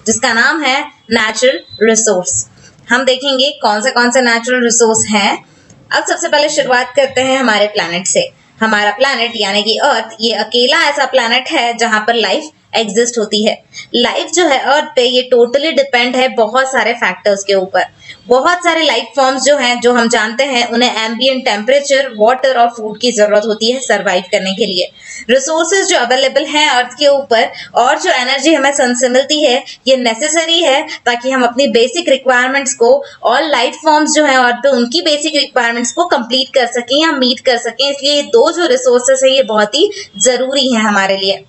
जिसका नाम है नेचुरल रिसोर्स। हम देखेंगे कौन से नेचुरल रिसोर्स हैं। अब सबसे पहले शुरुआत करते हैं हमारे प्लैनेट से। हमारा प्लैनेट यानी कि अर्थ, ये अकेला ऐसा प्लैनेट है जहां पर लाइफ एग्जिस्ट होती है। लाइफ जो है अर्थ पे ये टोटली डिपेंड है बहुत सारे फैक्टर्स के ऊपर। बहुत सारे लाइफ फॉर्म्स जो हैं, जो हम जानते हैं, उन्हें एम्बिएंट टेम्परेचर, वाटर और फूड की जरूरत होती है सरवाइव करने के लिए। रिसोर्सेज जो अवेलेबल हैं अर्थ के ऊपर और जो एनर्जी हमें सन से मिलती है, ये नेसेसरी है ताकि हम अपनी बेसिक रिक्वायरमेंट्स को, ऑल लाइफ फॉर्म्स जो है अर्थ पे, उनकी बेसिक रिक्वायरमेंट्स को कंप्लीट कर सकें या मीट कर सकें। इसलिए ये दो जो रिसोर्सेज है ये बहुत ही जरूरी है हमारे लिए।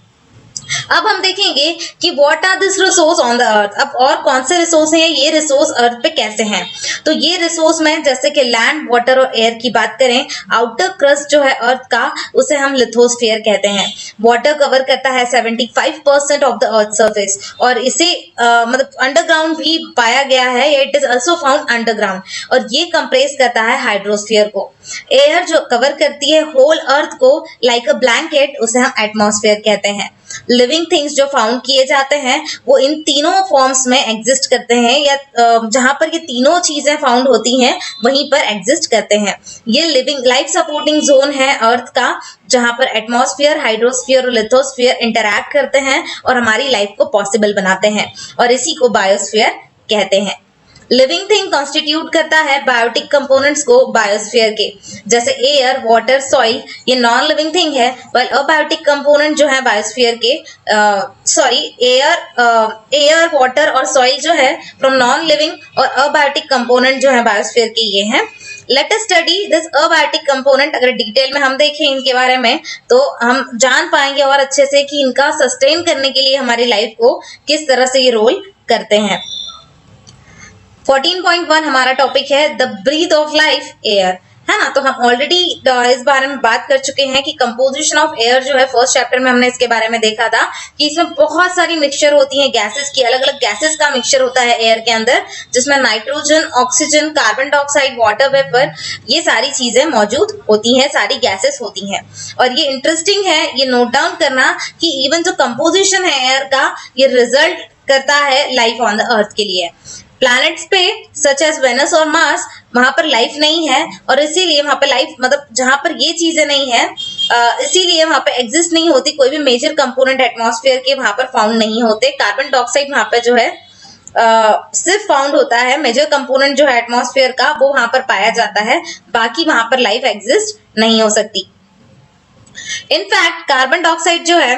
अब हम देखेंगे कि what are this resource on the earth. अब और कौन से रिसोर्स हैं, ये रिसोर्स अर्थ पे कैसे हैं। तो ये रिसोर्स में जैसे कि लैंड, वाटर और एयर की बात करें, आउटर क्रस्ट जो है अर्थ का, उसे हम लिथोस्फीयर कहते हैं। वाटर कवर करता है 75% ऑफ द अर्थ सरफेस और इसे मतलब अंडरग्राउंड भी पाया गया है, it is also found underground, और ये कंप्रेस करता है हाइड्रोस्फीयर को। एयर जो कवर करती है होल अर्थ को लाइक अ ब्लैंकेट, उसे हम एटमॉस्फेयर कहते हैं। लिविंग थिंग्स जो फाउंड किए जाते हैं वो इन तीनों फॉर्म्स में एग्जिस्ट करते हैं, या जहां पर ये तीनों चीजें फाउंड होती हैं वहीं पर एग्जिस्ट करते हैं। ये लिविंग लाइफ सपोर्टिंग जोन है अर्थ का, जहां पर एटमॉस्फेयर, हाइड्रोस्फीयर और लिथोस्फीयर इंटरैक्ट करते हैं और हमारी लाइफ को पॉसिबल बनाते हैं, और इसी को बायोस्फीयर कहते हैं। लिविंग थिंग कॉन्स्टिट्यूट करता है बायोटिक कंपोनेंट्स को बायोस्फीयर के, जैसे एयर, वाटर, सॉइल, ये नॉन लिविंग थिंग है, व्हाइल अबायोटिक कंपोनेंट जो है बायोस्फीयर के एयर, वाटर और सॉइल जो है फ्रॉम नॉन लिविंग, और अबायोटिक कंपोनेंट जो है बायोस्फीयर के ये हैं। Let us study this abiotic component. अगर डिटेल में हम देखें इनके बारे में तो हम जान पाएंगे और अच्छे से कि इनका सस्टेन करने के लिए हमारी लाइफ को किस तरह से ये रोल करते हैं। 14.1 हमारा टॉपिक है the breath of life, air, है ना। तो हम ऑलरेडी इस बारे में बात कर चुके हैं कि कंपोजिशन ऑफ एयर जो है, फर्स्ट चैप्टर में हमने इसके बारे में देखा था कि इसमें बहुत सारी मिक्सचर होती है गैसेस की, अलग अलग गैसेस का मिक्सचर होता है एयर के अंदर, जिसमें nitrogen, oxygen, carbon dioxide, water vapour, ये सारी चीजें मौजूद होती हैं, सारी गैसेस होती हैं। और ये इंटरेस्टिंग है ये नोट डाउन करना कि इवन जो कंपोजिशन है एयर का, ये रिजल्ट करता है लाइफ ऑन द अर्थ के लिए। प्लैनेट्स पे सच एज वेनस और मार्स, वहां पर लाइफ नहीं है, और इसीलिए वहां पर लाइफ, मतलब जहां पर ये चीजें नहीं है, इसीलिए वहां पर एग्जिस्ट नहीं होती। कोई भी मेजर कंपोनेंट एटमॉस्फेयर के वहां पर फाउंड नहीं होते। कार्बन डाइऑक्साइड वहां पर जो है सिर्फ फाउंड होता है, मेजर कंपोनेंट जो है एटमॉस्फेयर का वो वहां पर पाया जाता है, बाकी वहां पर लाइफ एग्जिस्ट नहीं हो सकती। इनफैक्ट कार्बन डाइऑक्साइड जो है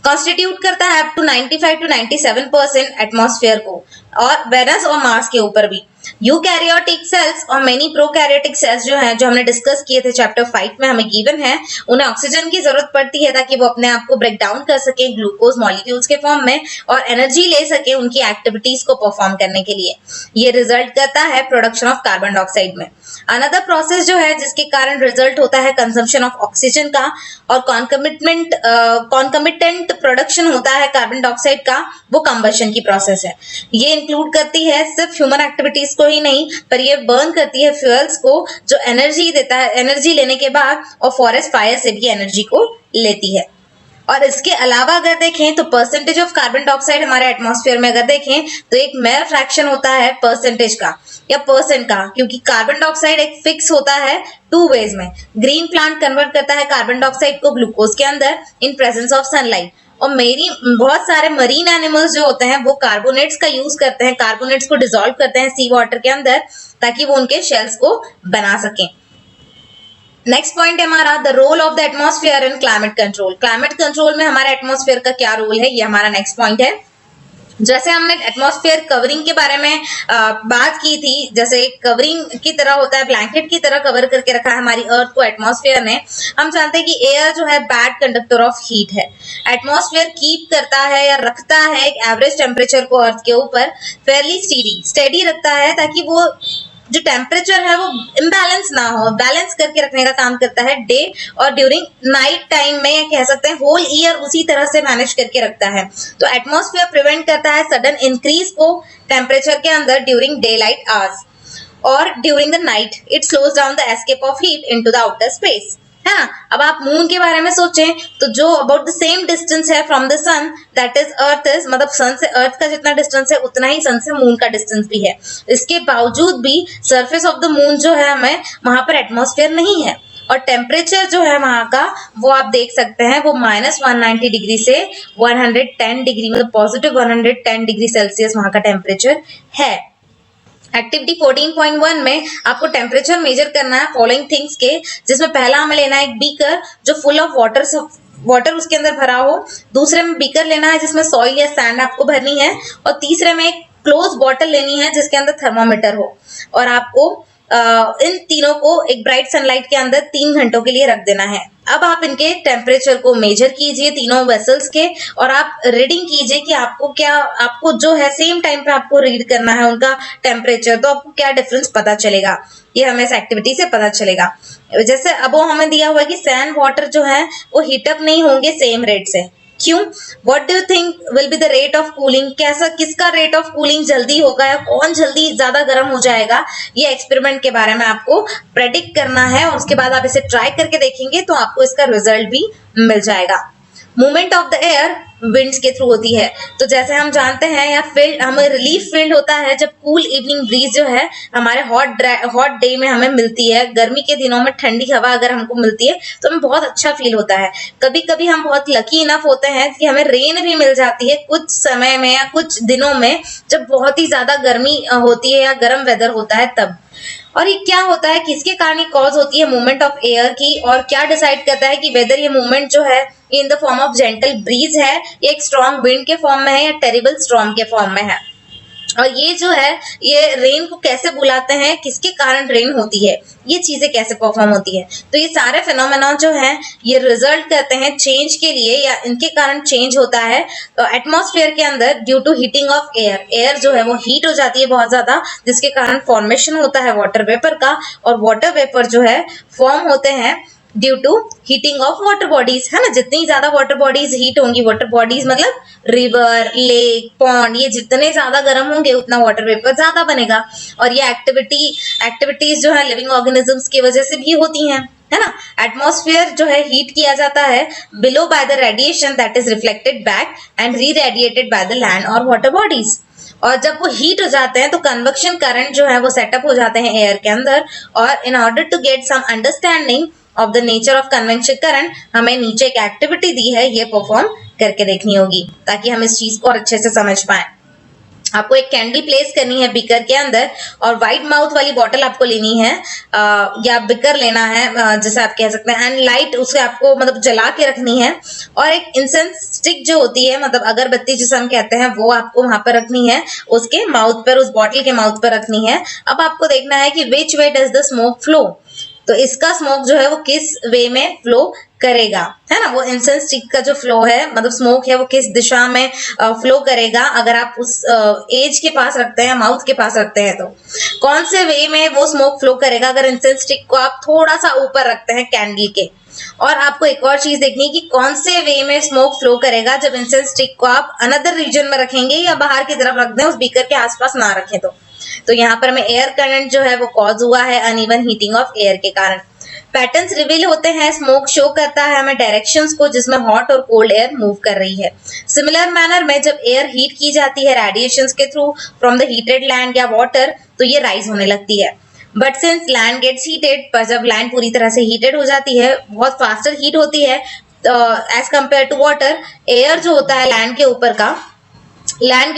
कॉन्स्टिट्यूट करता है अप टू 95 to 97% एटमॉस्फेयर को, और वेनस और मार्स के ऊपर भी। यूकैरियोटिक सेल्स और मेनी प्रोकैरियोटिक सेल्स जो हैं, जो हमने डिस्कस किए थे चैप्टर 5 में, हमें गिवन है, उन्हें ऑक्सीजन की जरूरत पड़ती है ताकि वो अपने आप को ब्रेक डाउन कर सके ग्लूकोज मॉलिक्यूल्स के फॉर्म में और एनर्जी ले सके उनकी एक्टिविटीज को परफॉर्म करने के लिए। ये रिजल्ट करता है प्रोडक्शन ऑफ कार्बन डाइऑक्साइड में। अनदर प्रोसेस जो है जिसके कारण रिजल्ट होता है कंजम्पशन ऑफ ऑक्सीजन का, और कॉन्कमिटेंट प्रोडक्शन होता है कार्बन डाइऑक्साइड का, वो कंबशन की प्रोसेस है। ये इंक्लूड करती है सिर्फ ह्यूमन एक्टिविटीज को ही नहीं, पर ये बर्न करती है फ्यूल्स को, जो एनर्जी देता है, एनर्जी लेने के बाद, और फॉरेस्ट फायर से भी एनर्जी को लेती है। और इसके अलावा अगर देखें तो परसेंटेज ऑफ कार्बन डाइऑक्साइड हमारे एटमॉस्फेयर में अगर देखें तो एक मेयर फ्रैक्शन होता है परसेंटेज का या परसेंट का, क्योंकि कार्बन डाइऑक्साइड एक फिक्स होता है टू वेज में। ग्रीन प्लांट कन्वर्ट करता है कार्बन डाइऑक्साइड को ग्लूकोज के अंदर इन प्रेजेंस ऑफ सनलाइट, और बहुत सारे मरीन एनिमल्स जो होते हैं वो कार्बोनेट्स का यूज करते हैं, कार्बोनेट्स को डिसॉल्व करते हैं सी वाटर के अंदर ताकि वो उनके शेल्स को बना सकें। नेक्स्ट पॉइंट है हमारा the role of the atmosphere in climate control. Climate control में हमारे एटमॉस्फेयर का क्या रोल है, ये हमारा नेक्स्ट पॉइंट है। जैसे हमने एटमॉस्फेयर कवरिंग के बारे में बात की थी, जैसे कवरिंग की तरह होता है, ब्लैंकेट की तरह कवर करके रखा है हमारी अर्थ को एटमॉस्फेयर ने। हम जानते हैं कि एयर जो है बैड कंडक्टर ऑफ हीट है। एटमॉस्फेयर कीप करता है या रखता है एक एवरेज टेम्परेचर को अर्थ के ऊपर फेयरली स्टेडी रखता है, ताकि वो जो टेम्परेचर है वो इम्बैलेंस ना हो, बैलेंस करके रखने का काम करता है डे और ड्यूरिंग नाइट टाइम में, या कह सकते हैं होल ईयर उसी तरह से मैनेज करके रखता है। तो एटमॉस्फेयर प्रिवेंट करता है सडन इंक्रीज को टेम्परेचर के अंदर ड्यूरिंग डे लाइट आवर्स, और during the night it slows down the escape of heat into the outer space, है ना। अब आप मून के बारे में सोचें तो जो अबाउट द सेम डिस्टेंस है from the sun that is earth is, मतलब सन से अर्थ का जितना डिस्टेंस है उतना ही सन से मून का डिस्टेंस भी है। इसके बावजूद भी सरफेस ऑफ द मून जो है हमें वहां पर एटमॉस्फेयर नहीं है, और टेम्परेचर जो है वहां का वो आप देख सकते हैं वो -190 डिग्री से 110 डिग्री, मतलब पॉजिटिव 110 डिग्री सेल्सियस वहां का टेम्परेचर है। एक्टिविटी 14.1 में आपको टेम्परेचर मेजर करना है फॉलोइंग थिंग्स के, जिसमें पहला हमें लेना है एक बीकर जो फुल ऑफ वाटर उसके अंदर भरा हो, दूसरे में बीकर लेना है जिसमें सॉइल या सैंड आपको भरनी है, और तीसरे में एक क्लोज बॉटल लेनी है जिसके अंदर थर्मामीटर हो, और आपको इन तीनों को एक ब्राइट सनलाइट के अंदर 3 घंटों के लिए रख देना है। अब आप इनके टेम्परेचर को मेजर कीजिए तीनों वेसल्स के, और आप रीडिंग कीजिए कि आपको जो है सेम टाइम पे आपको रीड करना है उनका टेम्परेचर, तो आपको क्या डिफरेंस पता चलेगा, ये हमें इस एक्टिविटी से पता चलेगा। जैसे अब वो हमें दिया हुआ है कि सैंड वाटर जो है वो हीटअप नहीं होंगे सेम रेट से, क्यों? What do you think will be the rate of cooling, किसका रेट ऑफ कूलिंग जल्दी होगा या कौन जल्दी ज्यादा गर्म हो जाएगा, ये एक्सपेरिमेंट के बारे में आपको प्रेडिक्ट करना है, और उसके बाद आप इसे ट्राई करके देखेंगे तो आपको इसका रिजल्ट भी मिल जाएगा। Movement of the air winds के थ्रू होती है, तो जैसे हम जानते हैं या फील्ड हमें रिलीफ फील्ड होता है जब कूल इवनिंग ब्रीज जो है हमारे हॉट डे में हमें मिलती है, गर्मी के दिनों में ठंडी हवा अगर हमको मिलती है तो हमें बहुत अच्छा फील होता है। कभी कभी हम बहुत लकी इनफ होते हैं कि हमें रेन भी मिल जाती है कुछ समय में या कुछ दिनों में जब बहुत ही ज्यादा गर्मी होती है या गर्म वेदर होता है तब। और ये क्या होता है, किसके कारण कॉज होती है मूवमेंट ऑफ एयर की, और क्या डिसाइड करता है कि वेदर ये मूवमेंट जो है in the form of gentle breeze है, या एक स्ट्रॉन्ग विंड के फॉर्म में है, या टेरिबल स्टॉर्म के फॉर्म में है। और ये जो है ये रेन को कैसे बुलाते हैं, किसके कारण रेन होती है, ये चीजें कैसे परफॉर्म होती है, तो ये सारे फिनोमेना जो हैं ये रिजल्ट करते हैं चेंज के लिए, या इनके कारण चेंज होता है एटमॉस्फेयर के अंदर due to heating of air. Air जो है वो हीट हो जाती है बहुत ज्यादा, जिसके कारण फॉर्मेशन होता है वाटर वेपर का, और वाटर वेपर जो है फॉर्म होते हैं due to heating of water bodies, है ना। जितनी ज्यादा वाटर बॉडीज हीट होंगी, वाटर बॉडीज मतलब रिवर, लेक, पॉन्ड, ये जितने ज्यादा गर्म होंगे उतना वाटर वेपर ज्यादा बनेगा। और ये एक्टिविटीज जो है लिविंग ऑर्गेनिजम्स की वजह से भी होती हैं, है ना। एटमॉस्फेयर जो है हीट किया जाता है below by the radiation that is reflected back and re radiated by the land और वाटर बॉडीज। और जब वो हीट हो जाते हैं तो कन्वेक्शन करंट जो है वो सेटअप हो जाते हैं एयर के अंदर, और in order to get some understanding of the nature of convection current हमें नीचे एक एक्टिविटी दी है, ये परफॉर्म करके देखनी होगी ताकि हम इस चीज को और अच्छे से समझ पाए। आपको एक कैंडल प्लेस करनी है बीकर के अंदर, और वाइड माउथ वाली बॉटल आपको लेनी है या बीकर लेना है जैसे आप कह सकते हैं, एंड लाइट उसे आपको मतलब जला के रखनी है, और एक इंसेंस स्टिक जो होती है मतलब अगरबत्ती जिसे हम कहते हैं वो आपको वहां पर रखनी है, उसके माउथ पर, उस बॉटल के माउथ पर रखनी है। अब आपको देखना है कि विच वे डज द स्मोक फ्लो, तो इसका स्मोक जो है वो किस वे में फ्लो करेगा, है ना। वो इंसेंस स्टिक का जो फ्लो है मतलब स्मोक है वो किस दिशा में फ्लो करेगा, अगर आप उस एज के पास रखते हैं, माउथ के पास रखते हैं तो कौन से वे में वो स्मोक फ्लो करेगा अगर इंसेंस स्टिक को आप थोड़ा सा ऊपर रखते हैं कैंडल के। और आपको एक और चीज देखनी है कि कौन से वे में स्मोक फ्लो करेगा जब इंसेंस स्टिक को आप अनदर रीजन में रखेंगे या बाहर की तरफ रख दें, उस बीकर के आसपास ना रखें तो यहाँ पर हमें एयर करंट जो है वो कॉज हुआ है अनइवन हीटिंग ऑफ एयर के कारण। पैटर्न्स रिवील होते हैं, स्मोक शो करता है हमें डायरेक्शंस को जिसमें हॉट और कोल्ड एयर मूव कर रही है। सिमिलर मैनर में जब एयर हीट की जाती है रेडिएशंस के through from the heated land या वाटर तो ये राइज होने लगती है। But since land gets heated, पर जब लैंड पूरी तरह से हीटेड हो जाती है, बहुत फास्टर हीट होती है as compare to water, air जो होता है लैंड के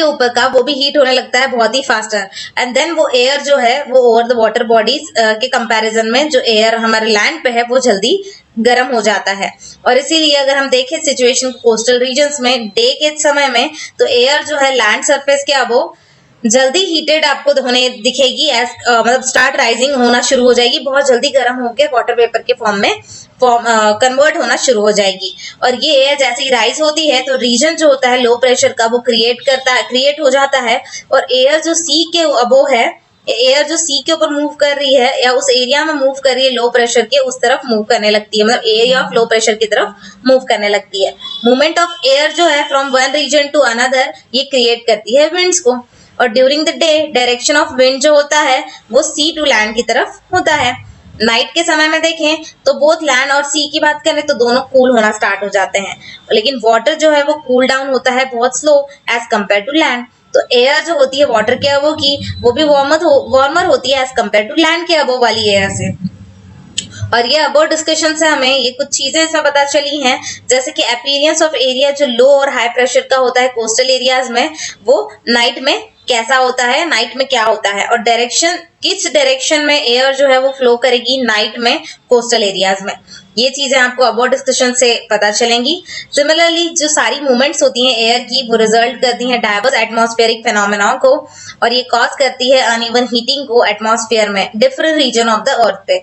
ऊपर का वो भी हीट होने लगता है बहुत ही फास्टर, एंड देन वो एयर जो है वो ओवर द वाटर बॉडीज के कंपैरिजन में जो एयर हमारे लैंड पे है वो जल्दी गर्म हो जाता है। और इसीलिए अगर हम देखें सिचुएशन कोस्टल रीजन्स में डे के समय में तो एयर जो है लैंड सरफेस के अबो जल्दी हीटेड आपको होने दिखेगी, मतलब स्टार्ट राइजिंग होना शुरू हो जाएगी, बहुत जल्दी गर्म होकर वाटर वेपर के फॉर्म में कन्वर्ट होना शुरू हो जाएगी। और ये एयर जैसे ही राइज होती है तो रीजन जो होता है लो प्रेशर का वो क्रिएट हो जाता है, और एयर जो सी के अबो है, एयर जो सी के ऊपर मूव कर रही है या उस एरिया में मूव कर रही है लो प्रेशर के, उस तरफ मूव करने लगती है, मतलब एरिया ऑफ लो प्रेशर की तरफ मूव करने लगती है। मूवमेंट ऑफ एयर जो है from one region to another ये क्रिएट करती है विंड्स को, और during the day direction of wind जो होता है वो सी टू लैंड की तरफ होता है। नाइट के समय में देखें तो बोथ लैंड और सी की बात करें तो दोनों कूल होना स्टार्ट हो जाते हैं, लेकिन वाटर जो है वो कूल डाउन होता है बहुत slow as compare to land. तो एयर जो होती है वाटर के अबव की वो भी वार्मर होती है एज कम्पेयर टू लैंड के अबव वाली एयर से। और ये अबव डिस्कशन से हमें ये कुछ चीजें इसमें पता चली हैं, जैसे कि अपीयरेंस ऑफ एरिया जो लो और हाई प्रेशर का होता है कोस्टल एरियाज में, वो नाइट में कैसा होता है, नाइट में क्या होता है, और डायरेक्शन किस डायरेक्शन में एयर जो है वो फ्लो करेगी नाइट में कोस्टल एरियाज में, ये चीजें आपको अबव डिस्कशन से पता चलेंगी। सिमिलरली जो सारी मूवमेंट्स होती हैं एयर की वो रिजल्ट करती हैं डाइवर्स एटमॉस्फेरिक फेनोमेना को, और ये कॉज करती है अनइवन हीटिंग को एटमॉस्फेयर में different region of the earth पे।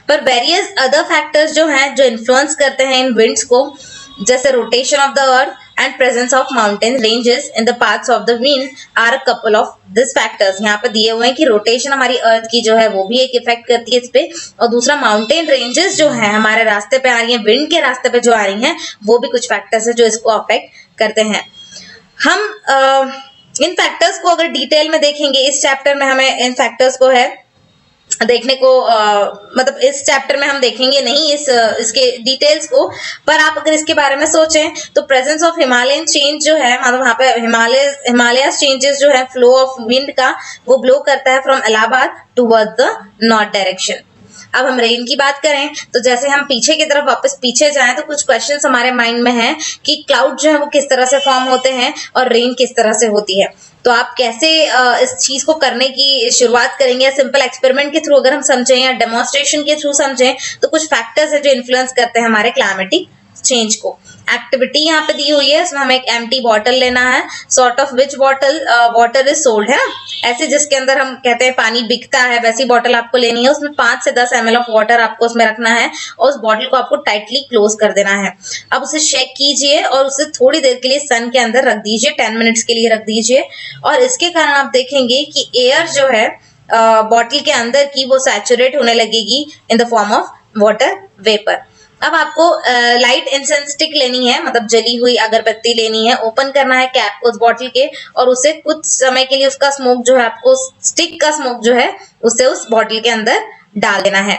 पर वेरियस अदर फैक्टर्स जो हैं जो इन्फ्लुएंस करते हैं इन विंड्स को, जैसे rotation of the earth and presence of mountain ranges in the paths of the wind are a couple of these factors। यहाँ पे दिए हुए हैं कि रोटेशन हमारी अर्थ की जो है वो भी एक इफेक्ट करती है इस पे, और दूसरा माउंटेन रेंजेस जो है हमारे रास्ते पे आ रही हैं, विंड के रास्ते पे जो आ रही हैं, वो भी कुछ फैक्टर्स है जो इसको अफेक्ट करते हैं। हम इन फैक्टर्स को अगर डिटेल में देखेंगे, इस चैप्टर में हमें इन फैक्टर्स को है देखने को मतलब इस चैप्टर में हम देखेंगे नहीं इसके डिटेल्स को, पर आप अगर इसके बारे में सोचें तो प्रेजेंस ऑफ हिमालयन चेंज जो है, मतलब वहां पे हिमालय चेंजेस जो है फ्लो ऑफ विंड का वो ब्लो करता है from Allahabad toward the north direction. अब हम रेन की बात करें तो जैसे हम पीछे की तरफ वापस पीछे जाएं तो कुछ क्वेश्चंस हमारे माइंड में हैं कि क्लाउड जो है वो किस तरह से फॉर्म होते हैं और रेन किस तरह से होती है। तो आप कैसे इस चीज को करने की शुरुआत करेंगे, सिंपल एक्सपेरिमेंट के थ्रू अगर हम समझें या डेमोन्स्ट्रेशन के थ्रू समझें तो कुछ फैक्टर्स है जो इन्फ्लुएंस करते हैं हमारे क्लाइमेटिक चेंज को। एक्टिविटी यहाँ पे दी हुई है, इसमें हमें एक एम्प्टी बॉटल लेना है, sort of which bottle water is sold है, ऐसे जिसके अंदर हम कहते हैं पानी बिकता है वैसी बॉटल आपको लेनी है, उसमें 5 से 10 ml ऑफ वाटर आपको उसमें रखना है और उस बॉटल को आपको टाइटली क्लोज कर देना है। अब उसे शेक कीजिए और उसे थोड़ी देर के लिए सन के अंदर रख दीजिए, 10 मिनट्स के लिए रख दीजिए, और इसके कारण आप देखेंगे कि एयर जो है बॉटल के अंदर की वो सैचुरेट होने लगेगी इन the form of water vapour. अब आपको लाइट इंसेंस स्टिक लेनी है, मतलब जली हुई अगरबत्ती लेनी है, ओपन करना है कैप उस बॉटल के और उसे कुछ समय के लिए उसका स्मोक जो है आपको स्टिक का स्मोक जो है उसे उस बॉटल के अंदर डाल देना है।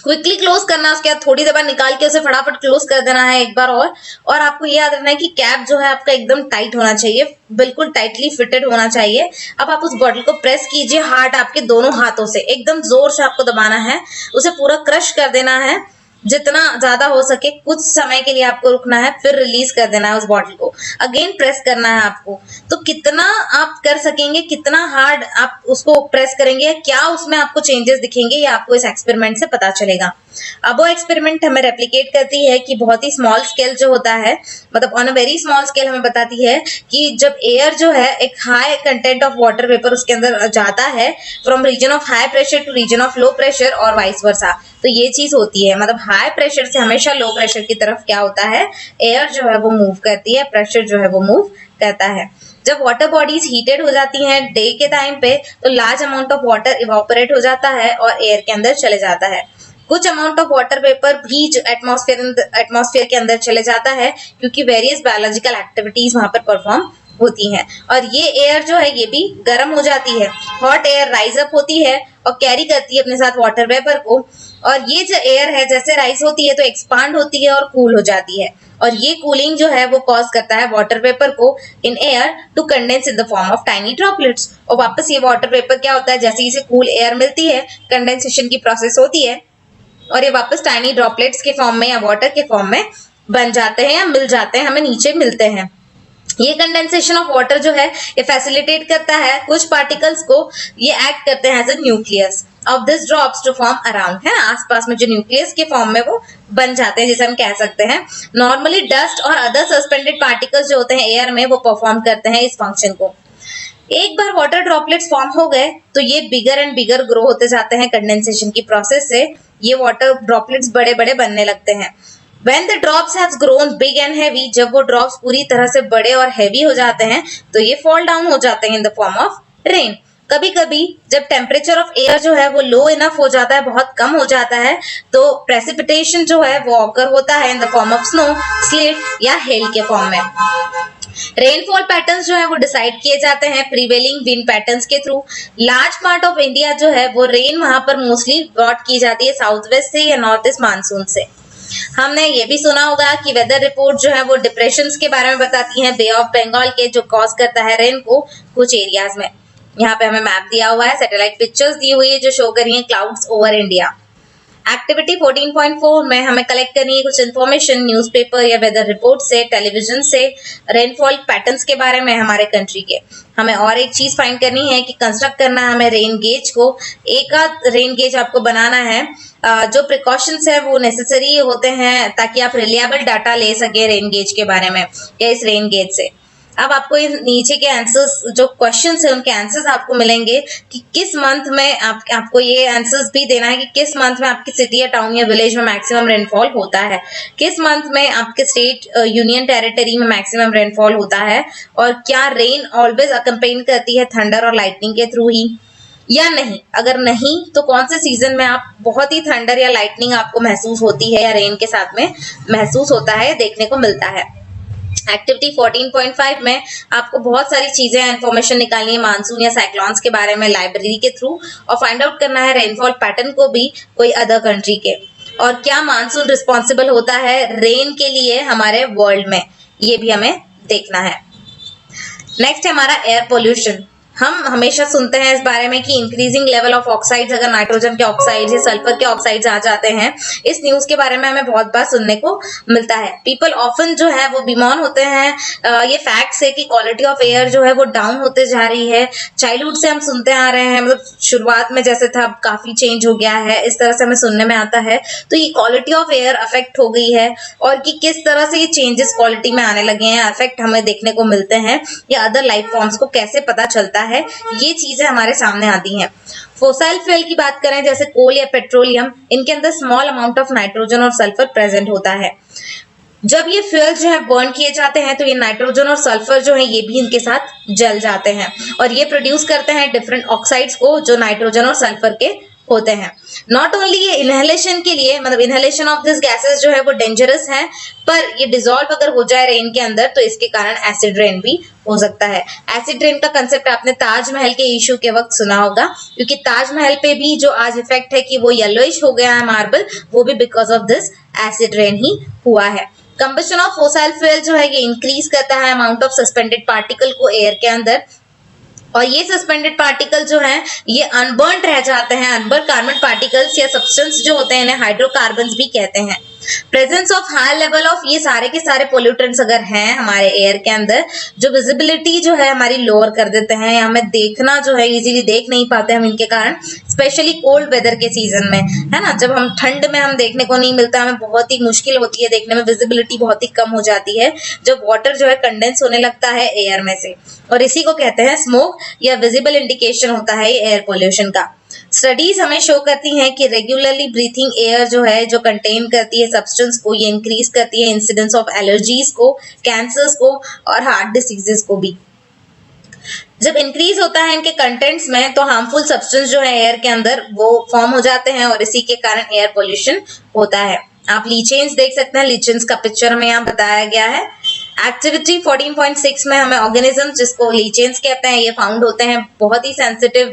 क्विकली क्लोज करना है, उसके बाद थोड़ी देर बाद निकाल के उसे फटाफट क्लोज कर देना है एक बार और आपको ये याद रखना है कि कैप जो है आपका एकदम टाइट होना चाहिए, बिल्कुल टाइटली फिटेड होना चाहिए। अब आप उस बॉटल को प्रेस कीजिए हार्ड आपके दोनों हाथों से, एकदम जोर से आपको दबाना है, उसे पूरा क्रश कर देना है जितना ज्यादा हो सके, कुछ समय के लिए आपको रुकना है, फिर रिलीज कर देना है उस बॉटल को, अगेन प्रेस करना है आपको। तो कितना आप कर सकेंगे, कितना हार्ड आप उसको प्रेस करेंगे, क्या उसमें आपको चेंजेस दिखेंगे, ये आपको इस एक्सपेरिमेंट से पता चलेगा। अब वो एक्सपेरिमेंट हमें रेप्लिकेट करती है कि बहुत ही स्मॉल स्केल जो होता है, मतलब on a very small scale हमें बताती है कि जब एयर जो है एक high content of water vapour उसके अंदर जाता है from region of high pressure to region of low pressure और वाइस वर्सा, तो ये चीज होती है, मतलब हाई प्रेशर से हमेशा लो प्रेशर की तरफ क्या होता है, एयर जो है वो मूव करती है, प्रेशर जो है वो मूव करता है। जब वाटर बॉडीज हीटेड हो जाती हैं डे के टाइम पे तो large amount of water evaporate हो जाता है और एयर के अंदर चले जाता है। कुछ अमाउंट ऑफ वाटर वेपर भी एटमॉस्फेयर के अंदर चले जाता है क्योंकि वेरियस बायोलॉजिकल एक्टिविटीज वहां पर परफॉर्म होती हैं, और ये एयर जो है ये भी गर्म हो जाती है, हॉट एयर राइज अप होती है और कैरी करती है अपने साथ वाटर वेपर को, और ये जो एयर है जैसे राइज होती है तो एक्सपांड होती है और कूल हो जाती है, और ये कूलिंग जो है वो कॉज करता है वाटर वेपर को in air to condense in the form of tiny droplets, और वापस ये वाटर वेपर क्या होता है, जैसे इसे कूल एयर मिलती है कंडेंसेशन की प्रोसेस होती है और ये वापस टाइनी ड्रॉपलेट्स के फॉर्म में या वाटर के फॉर्म में बन जाते हैं या मिल जाते हैं, हमें नीचे मिलते हैं। ये कंडेंसेशन ऑफ वाटर जो है ये फैसिलिटेट करता है कुछ पार्टिकल्स को, ये एक्ट करते हैं as a nucleus of this drops to form around, है आसपास में जो न्यूक्लियस के फॉर्म में वो बन जाते हैं, जैसे हम कह सकते हैं। नॉर्मली डस्ट और अदर सस्पेंडेड पार्टिकल्स जो होते हैं एयर में वो परफॉर्म करते हैं इस फंक्शन को। एक बार वाटर ड्रॉपलेट्स फॉर्म हो गए तो ये बिगर एंड बिगर ग्रो होते जाते हैं कंडेंसेशन की प्रोसेस से, ये वाटर ड्रॉपलेट्स बड़े बड़े बनने लगते हैं। When the drops have grown big and heavy, जब वो ड्रॉप्स पूरी तरह से बड़े और हैवी हो जाते हैं तो ये फॉल डाउन हो जाते हैं इन द फॉर्म ऑफ रेन। कभी कभी जब टेम्परेचर ऑफ एयर जो है वो लो इनफ हो जाता है, बहुत कम हो जाता है, तो प्रेसिपिटेशन जो है वो ऑकर होता है in the form of snow, slate या हेल के फॉर्म में। रेनफॉल पैटर्न्स जो है वो डिसाइड किए जाते हैं प्रीवेलिंग विंड पैटर्न्स के through. Large part of India जो है वो रेन वहां पर मोस्टली ब्रॉट की जाती है साउथ वेस्ट से या नॉर्थ ईस्ट मानसून से। हमने ये भी सुना होगा कि वेदर रिपोर्ट जो है वो डिप्रेशंस के बारे में बताती हैं बे ऑफ बंगाल के, जो कॉज करता है रेन को कुछ एरियाज में। यहाँ पे हमें मैप दिया हुआ है, सैटेलाइट पिक्चर्स दी हुई है जो शो कर रही है क्लाउड्स ओवर इंडिया। एक्टिविटी 14.4 में हमें कलेक्ट करनी है कुछ इन्फॉर्मेशन न्यूज़पेपर या वेदर रिपोर्ट से, टेलीविजन से, रेनफॉल पैटर्न्स के बारे में हमारे कंट्री के। हमें और एक चीज फाइंड करनी है कि कंस्ट्रक्ट करना है हमें रेन गेज को। एक आध रेन गेज आपको बनाना है। जो प्रिकॉशंस है वो नेसेसरी होते हैं ताकि आप रिलायबल डाटा ले सके रेन गेज के बारे में या इस रेन गेज से। अब आपको नीचे के आंसर्स जो क्वेश्चंस है उनके आंसर्स आपको मिलेंगे कि किस मंथ में आपको ये आंसर्स भी देना है कि किस मंथ में आपकी सिटी या टाउन या विलेज में मैक्सिमम रेनफॉल होता है, किस मंथ में आपके स्टेट यूनियन टेरिटरी में मैक्सिमम रेनफॉल होता है, और क्या रेन ऑलवेज अकम्पेन करती है थंडर और लाइटनिंग के थ्रू ही या नहीं। अगर नहीं तो कौन से सीजन में आप बहुत ही थंडर या लाइटनिंग आपको महसूस होती है या रेन के साथ में महसूस होता है, देखने को मिलता है। एक्टिविटी 14.5 में आपको बहुत सारी चीजें इंफॉर्मेशन निकालनी है मानसून या साइक्लोन्स के बारे में लाइब्रेरी के थ्रू, और फाइंड आउट करना है रेनफॉल पैटर्न को भी कोई अदर कंट्री के, और क्या मानसून रिस्पॉन्सिबल होता है रेन के लिए हमारे वर्ल्ड में, ये भी हमें देखना है। नेक्स्ट है हमारा एयर पोल्यूशन। हम हमेशा सुनते हैं इस बारे में कि इंक्रीजिंग लेवल ऑफ ऑक्साइड्स, अगर नाइट्रोजन के ऑक्साइड्स या सल्फर के ऑक्साइड्स आ जाते हैं, इस न्यूज के बारे में हमें बहुत बार सुनने को मिलता है। पीपल ऑफन जो है वो बीमार होते हैं। ये फैक्ट्स है कि क्वालिटी ऑफ एयर जो है वो डाउन होते जा रही है। चाइल्डहुड से हम सुनते आ रहे हैं, मतलब शुरुआत में जैसे था अब काफी चेंज हो गया है, इस तरह से हमें सुनने में आता है। तो ये क्वालिटी ऑफ एयर अफेक्ट हो गई है, और कि किस तरह से ये चेंजेस क्वालिटी में आने लगे हैं, अफेक्ट हमें देखने को मिलते हैं, या अदर लाइफ फॉर्म्स को कैसे पता चलता है, ये चीजें हमारे सामने आती हैं। फोसाइल फ्यूल की बात करें जैसे कोल या पेट्रोलियम, इनके अंदर स्मॉल अमाउंट ऑफ नाइट्रोजन और सल्फर प्रेजेंट होता है। जब ये फ्यूल जो है बर्न किए जाते हैं तो ये नाइट्रोजन और सल्फर जो है ये भी इनके साथ जल जाते हैं, और ये प्रोड्यूस करते हैं डिफरेंट ऑक्साइड्स को जो नाइट्रोजन और सल्फर के होते हैं। नॉट ओनली ये इनहेलेशन के लिए, मतलब इनहेलेशन ऑफ दिस गैसेस जो है वो डेंजरस है, पर ये डिसॉल्व अगर हो जाए रेन के अंदर तो इसके कारण एसिड रेन भी हो सकता है। एसिड रेन का कंसेप्ट आपने ताजमहल के इशू के वक्त सुना होगा, क्योंकि ताजमहल पे भी जो आज इफेक्ट है कि वो येलोइश हो गया है मार्बल, वो भी because of this acid rain ही हुआ है। कंबशन ऑफ फोसाइल फ्यूल जो है ये इंक्रीज करता है अमाउंट ऑफ सस्पेंडेड पार्टिकल को एयर के अंदर, और ये सस्पेंडेड पार्टिकल जो हैं ये अनबर्न्ड रह जाते हैं। अनबर्न कार्बन पार्टिकल्स या सब्सटेंस जो होते हैं इन्हें हाइड्रोकार्बन्स भी कहते हैं। Presence of high level of ये सारे के सारे पोल्यूटेंट्स अगर हैं हमारे एयर के अंदर, जो विजिबिलिटी जो है हमारी लोअर कर देते हैं, या हमें देखना जो है इजीली देख नहीं पाते हम इनके कारण, स्पेशली कोल्ड वेदर के सीजन में, है ना, जब हम ठंड में हम देखने को नहीं मिलता, हमें बहुत ही मुश्किल होती है देखने में, विजिबिलिटी बहुत ही कम हो जाती है जब वाटर जो है कंडेंस होने लगता है एयर में से, और इसी को कहते हैं स्मोक या विजिबल इंडिकेशन होता है एयर पोल्यूशन का। स्टडीज हमें शो करती हैं कि रेगुलरली ब्रीथिंग एयर जो है जो कंटेन करती है सब्सटेंस को, ये इंक्रीज करती है इंसिडेंस ऑफ एलर्जीज को, कैंसर्स को और हार्ट डिसीजेस को भी। जब इंक्रीज होता है इनके कंटेंट्स में तो हार्मफुल सब्सटेंस जो है एयर के अंदर वो फॉर्म हो जाते हैं, और इसी के कारण एयर पोल्यूशन होता है। आप लीचेंस देख सकते हैं, लीचेंस का पिक्चर में यहाँ बताया गया है। एक्टिविटी 14.6 में हमें ऑर्गेनिजम्स जिसको लीचेंस कहते हैं ये फाउंड होते हैं बहुत ही सेंसिटिव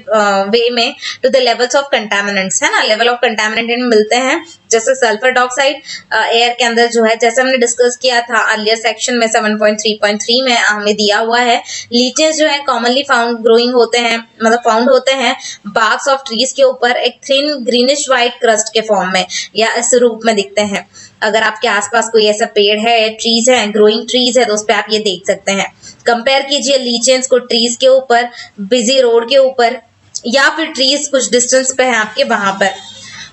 वे में to the levels of contaminants, है ना, लेवल ऑफ कंटामिनेंट इनमें मिलते हैं, जैसे सल्फर डाइऑक्साइड एयर के अंदर जो है, जैसे हमने डिस्कस किया था अर्लियर सेक्शन में 7.3.3 में हमें दिया हुआ है। लीचेंस जो है कॉमनली फाउंड ग्रोइंग होते हैं, मतलब फाउंड होते हैं बार्क्स ऑफ ट्रीज के ऊपर एक थिन ग्रीनिश व्हाइट क्रस्ट के फॉर्म में या इस रूप में दिखते हैं। अगर आपके आसपास कोई ऐसा पेड़ है, ट्रीज है, ग्रोइंग ट्रीज है, तो उस पर आप ये देख सकते हैं। कंपेयर कीजिए लीचेंस को ट्रीज के ऊपर, बिजी रोड के ऊपर, या फिर ट्रीज कुछ डिस्टेंस पे है आपके वहां पर,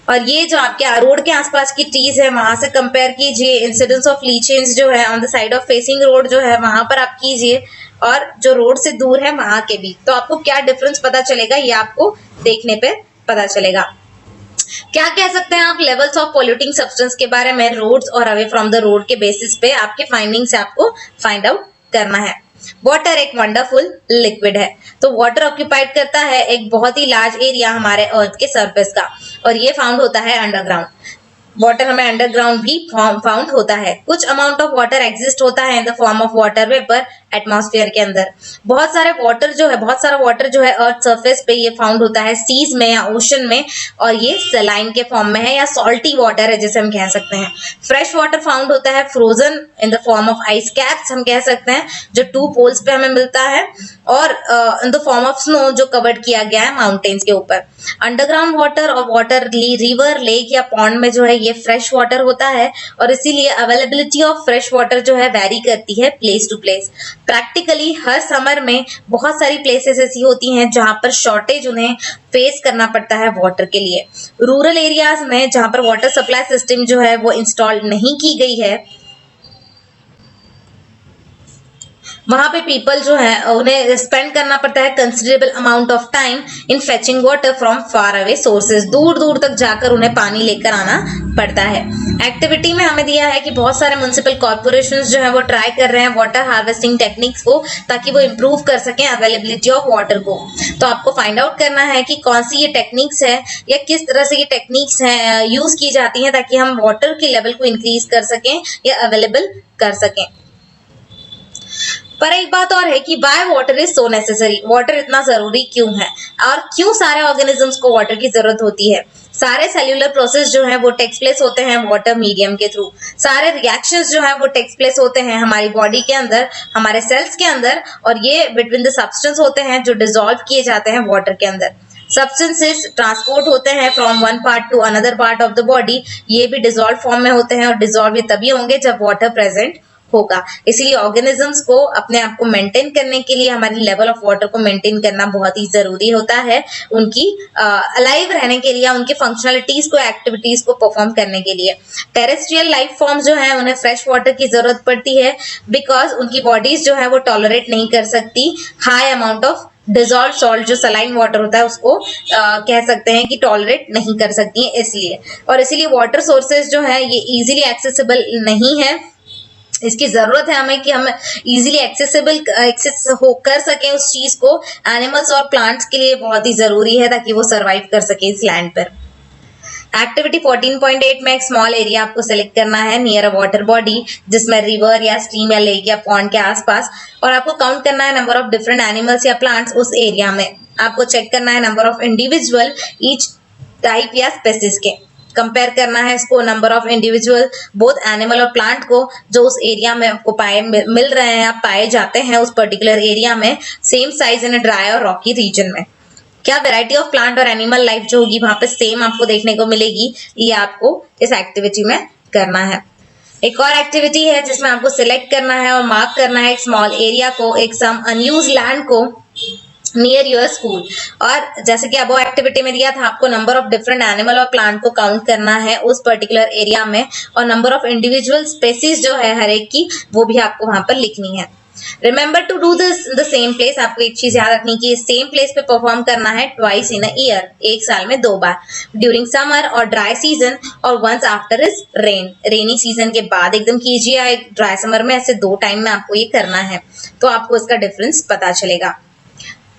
और ये जो आपके रोड के आसपास की ट्रीज है वहां से कंपेयर कीजिए। इंसिडेंस ऑफ लीचेंस जो है on the side of facing road जो है वहां पर आप कीजिए, और जो रोड से दूर है वहां के भी, तो आपको क्या डिफरेंस पता चलेगा ये आपको देखने पे पता चलेगा। क्या कह सकते हैं आप लेवल्स ऑफ पोल्यूटिंग सब्सटेंस के बारे में रोड्स और अवे फ्रॉम द रोड के बेसिस पे आपके फाइंडिंग से आपको फाइंड आउट करना है। वाटर एक वंडरफुल लिक्विड है, तो वाटर ऑक्यूपाइड करता है एक बहुत ही लार्ज एरिया हमारे अर्थ के सरफेस का, और ये फाउंड होता है अंडरग्राउंड। वाटर हमें अंडरग्राउंड भी फाउंड होता है। कुछ अमाउंट ऑफ वाटर एग्जिस्ट होता है in the form of water vapour atmosphere के अंदर। बहुत सारा वाटर जो है अर्थ सरफेस पे ये फाउंड होता है सीज में या ओशन में, और ये सलाइन के फॉर्म में है या सॉल्टी वाटर है जिसे हम कह सकते हैं। फ्रेश वाटर फाउंड होता है frozen in the form of ice caps, हम कह सकते हैं, जो 2 पोल्स पे हमें मिलता है, और in the form of snow जो कवर्ड किया गया है माउंटेन्स के ऊपर। अंडरग्राउंड वाटर और वाटर रिवर, लेक या पॉन्ड में जो है ये फ्रेश वाटर होता है, और इसीलिए अवेलेबिलिटी ऑफ फ्रेश वाटर जो है वेरी करती है प्लेस टू प्लेस। प्रैक्टिकली हर समर में बहुत सारी प्लेसेस ऐसी होती हैं जहां पर शॉर्टेज उन्हें फेस करना पड़ता है वाटर के लिए। रूरल एरियाज में जहां पर वाटर सप्लाई सिस्टम जो है वो इंस्टॉल नहीं की गई है, वहां पे पीपल जो है उन्हें स्पेंड करना पड़ता है considerable amount of time in fetching water from far away sources. दूर दूर तक जाकर उन्हें पानी लेकर आना पड़ता है। एक्टिविटी में हमें दिया है कि बहुत सारे म्युनिसिपल कॉर्पोरेशंस जो है वो ट्राई कर रहे हैं वाटर हार्वेस्टिंग टेक्निक्स को, ताकि वो इम्प्रूव कर सकें अवेलेबिलिटी ऑफ वाटर को। तो आपको फाइंड आउट करना है कि कौन सी ये टेक्निक्स है या किस तरह से ये टेक्निक्स है यूज की जाती हैं, ताकि हम वाटर के लेवल को इंक्रीज कर सकें या अवेलेबल कर सकें। पर एक बात और है कि Y water is so necessary, water इतना जरूरी क्यों है, और क्यों सारे ऑर्गेनिजम्स को वाटर की जरूरत होती है। सारे सेल्यूलर प्रोसेस जो है वो टेक्स प्लेस होते हैं वाटर मीडियम के थ्रू। सारे रिएक्शंस जो है वो टेक्स प्लेस होते हैं हमारी बॉडी के अंदर, हमारे सेल्स के अंदर, और ये बिटवीन द सब्सटेंस होते हैं जो डिसॉल्व किए जाते हैं वाटर के अंदर। सब्सटेंसेस ट्रांसपोर्ट होते हैं from one part two another part of the body, ये भी डिसॉल्व फॉर्म में होते हैं, और डिसॉल्व ये तभी होंगे जब वाटर प्रेजेंट होगा। इसलिए ऑर्गेनिजम्स को अपने आप को मेंटेन करने के लिए हमारी लेवल ऑफ वाटर को मेंटेन करना बहुत ही जरूरी होता है, उनकी अलाइव रहने के लिए, उनकी फंक्शनलिटीज को, एक्टिविटीज को परफॉर्म करने के लिए। टेरेस्ट्रियल लाइफ फॉर्म जो है उन्हें फ्रेश वाटर की जरूरत पड़ती है, बिकॉज उनकी बॉडीज जो है वो टॉलरेट नहीं कर सकती high amount of dissolve salt, जो सलाइन वाटर होता है उसको कह सकते हैं कि टॉलरेट नहीं कर सकती है इसलिए। और इसीलिए वाटर सोर्सेज जो है ये इजीली एक्सेसिबल नहीं है। इसकी जरूरत है हमें कि हम इजीली एक्सेस कर सकें उस चीज को। एनिमल्स और प्लांट्स के लिए बहुत ही जरूरी है ताकि वो सरवाइव कर सके इस लैंड पर। एक्टिविटी 14.8 में एक स्मॉल एरिया आपको सेलेक्ट करना है नियर अ वाटर बॉडी, जिसमें रिवर या स्ट्रीम या लेक या पॉन्ड के आसपास, और आपको काउंट करना है नंबर ऑफ डिफरेंट एनिमल्स या प्लांट्स उस एरिया में। आपको चेक करना है number of individual each type या स्पेसिस के। कंपेयर करना है इसको number of individual both animal और प्लांट को जो उस एरिया में आपको मिल रहे हैं, आप पाए जाते हैं उस पर्टिकुलर एरिया में, सेम साइज इन ड्राई और रॉकी रीजन में। क्या वैरायटी ऑफ प्लांट और एनिमल लाइफ जो होगी वहां पे सेम आपको देखने को मिलेगी, ये आपको इस एक्टिविटी में करना है। एक और एक्टिविटी है जिसमें आपको सिलेक्ट करना है और मार्क करना है एक स्मॉल एरिया को, एक सम अनयूज्ड लैंड को नियर योर स्कूल। और जैसे कि अबो एक्टिविटी में दिया था, आपको नंबर ऑफ डिफरेंट एनिमल और प्लांट को काउंट करना है उस पर्टिकुलर एरिया में, और नंबर ऑफ इंडिविजुअल स्पेसीज जो है हर एक की वो भी आपको वहां पर लिखनी है। Remember to do this the same place. आपको एक चीज याद रखनी कि सेम प्लेस पे परफॉर्म करना है ट्वाइस इन अ ईयर, एक साल में 2 बार, ड्यूरिंग समर और ड्राई सीजन, और once after is rain. Rainy season के बाद एकदम कीजिए या ड्राई समर में, ऐसे 2 टाइम में आपको ये करना है, तो आपको इसका डिफरेंस पता चलेगा।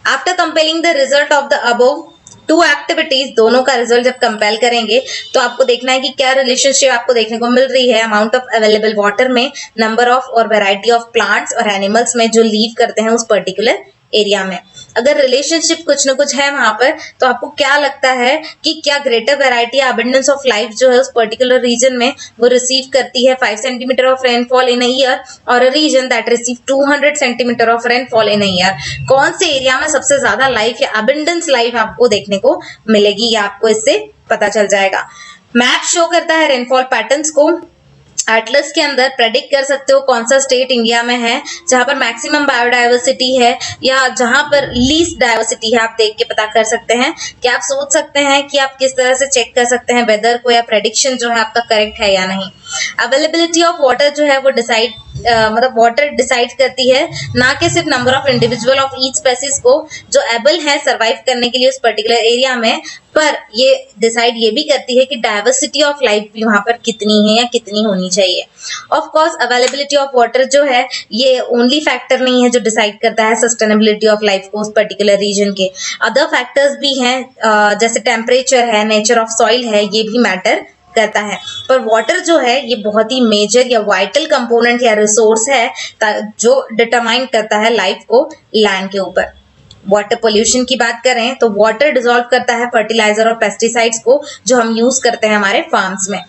After compelling the result of the above 2 activities, दोनों का रिजल्ट जब कंपेल करेंगे तो आपको देखना है कि क्या रिलेशनशिप आपको देखने को मिल रही है अमाउंट ऑफ अवेलेबल वाटर में, नंबर ऑफ और वैरायटी ऑफ प्लांट्स और एनिमल्स में जो लीव करते हैं उस पर्टिकुलर एरिया में। अगर रिलेशनशिप कुछ न कुछ है वहां पर, तो आपको क्या लगता है कि क्या greater variety abundance of life जो है उस पर्टिकुलर रीजन में वो रिसीव करती है 5 centimetre of rainfall in a year, और a region that receive 200 centimetre of rainfall in a year. कौन से एरिया में सबसे ज्यादा लाइफ या अबंडेंस लाइफ आपको देखने को मिलेगी, या आपको इससे पता चल जाएगा। मैप शो करता है रेनफॉल पैटर्न्स को। एटलस के अंदर प्रेडिक्ट कर सकते हो कौन सा स्टेट इंडिया में है जहां पर मैक्सिमम बायोडाइवर्सिटी है या जहां पर लीस्ट डाइवर्सिटी है, आप देख के पता कर सकते हैं। क्या आप सोच सकते हैं कि आप किस तरह से चेक कर सकते हैं वेदर को, या प्रेडिक्शन जो है आपका करेक्ट है या नहीं। अवेलेबिलिटी ऑफ वाटर जो है वो मतलब वाटर डिसाइड करती है, ना कि सिर्फ number of individual of each species को जो एबल है सरवाइव करने के लिए उस पर्टिकुलर एरिया में, पर ये डिसाइड ये भी करती है कि डाइवर्सिटी ऑफ लाइफ भी वहां पर कितनी है या कितनी होनी चाहिए। Of course availability of water जो है ये ओनली फैक्टर नहीं है जो डिसाइड करता है सस्टेनेबिलिटी ऑफ लाइफ को उस पर्टिकुलर रीजन के। अदर फैक्टर्स भी हैं, जैसे टेम्परेचर है, नेचर ऑफ सॉइल है, ये भी मैटर करता है। पर वाटर जो है ये बहुत ही मेजर या वाइटल कंपोनेंट या रिसोर्स है जो डिटरमाइन करता है लाइफ को लैंड के ऊपर। वाटर पोल्यूशन की बात करें तो वाटर डिसॉल्व करता है फर्टिलाइजर और पेस्टिसाइड्स को जो हम यूज करते हैं हमारे फार्म्स में।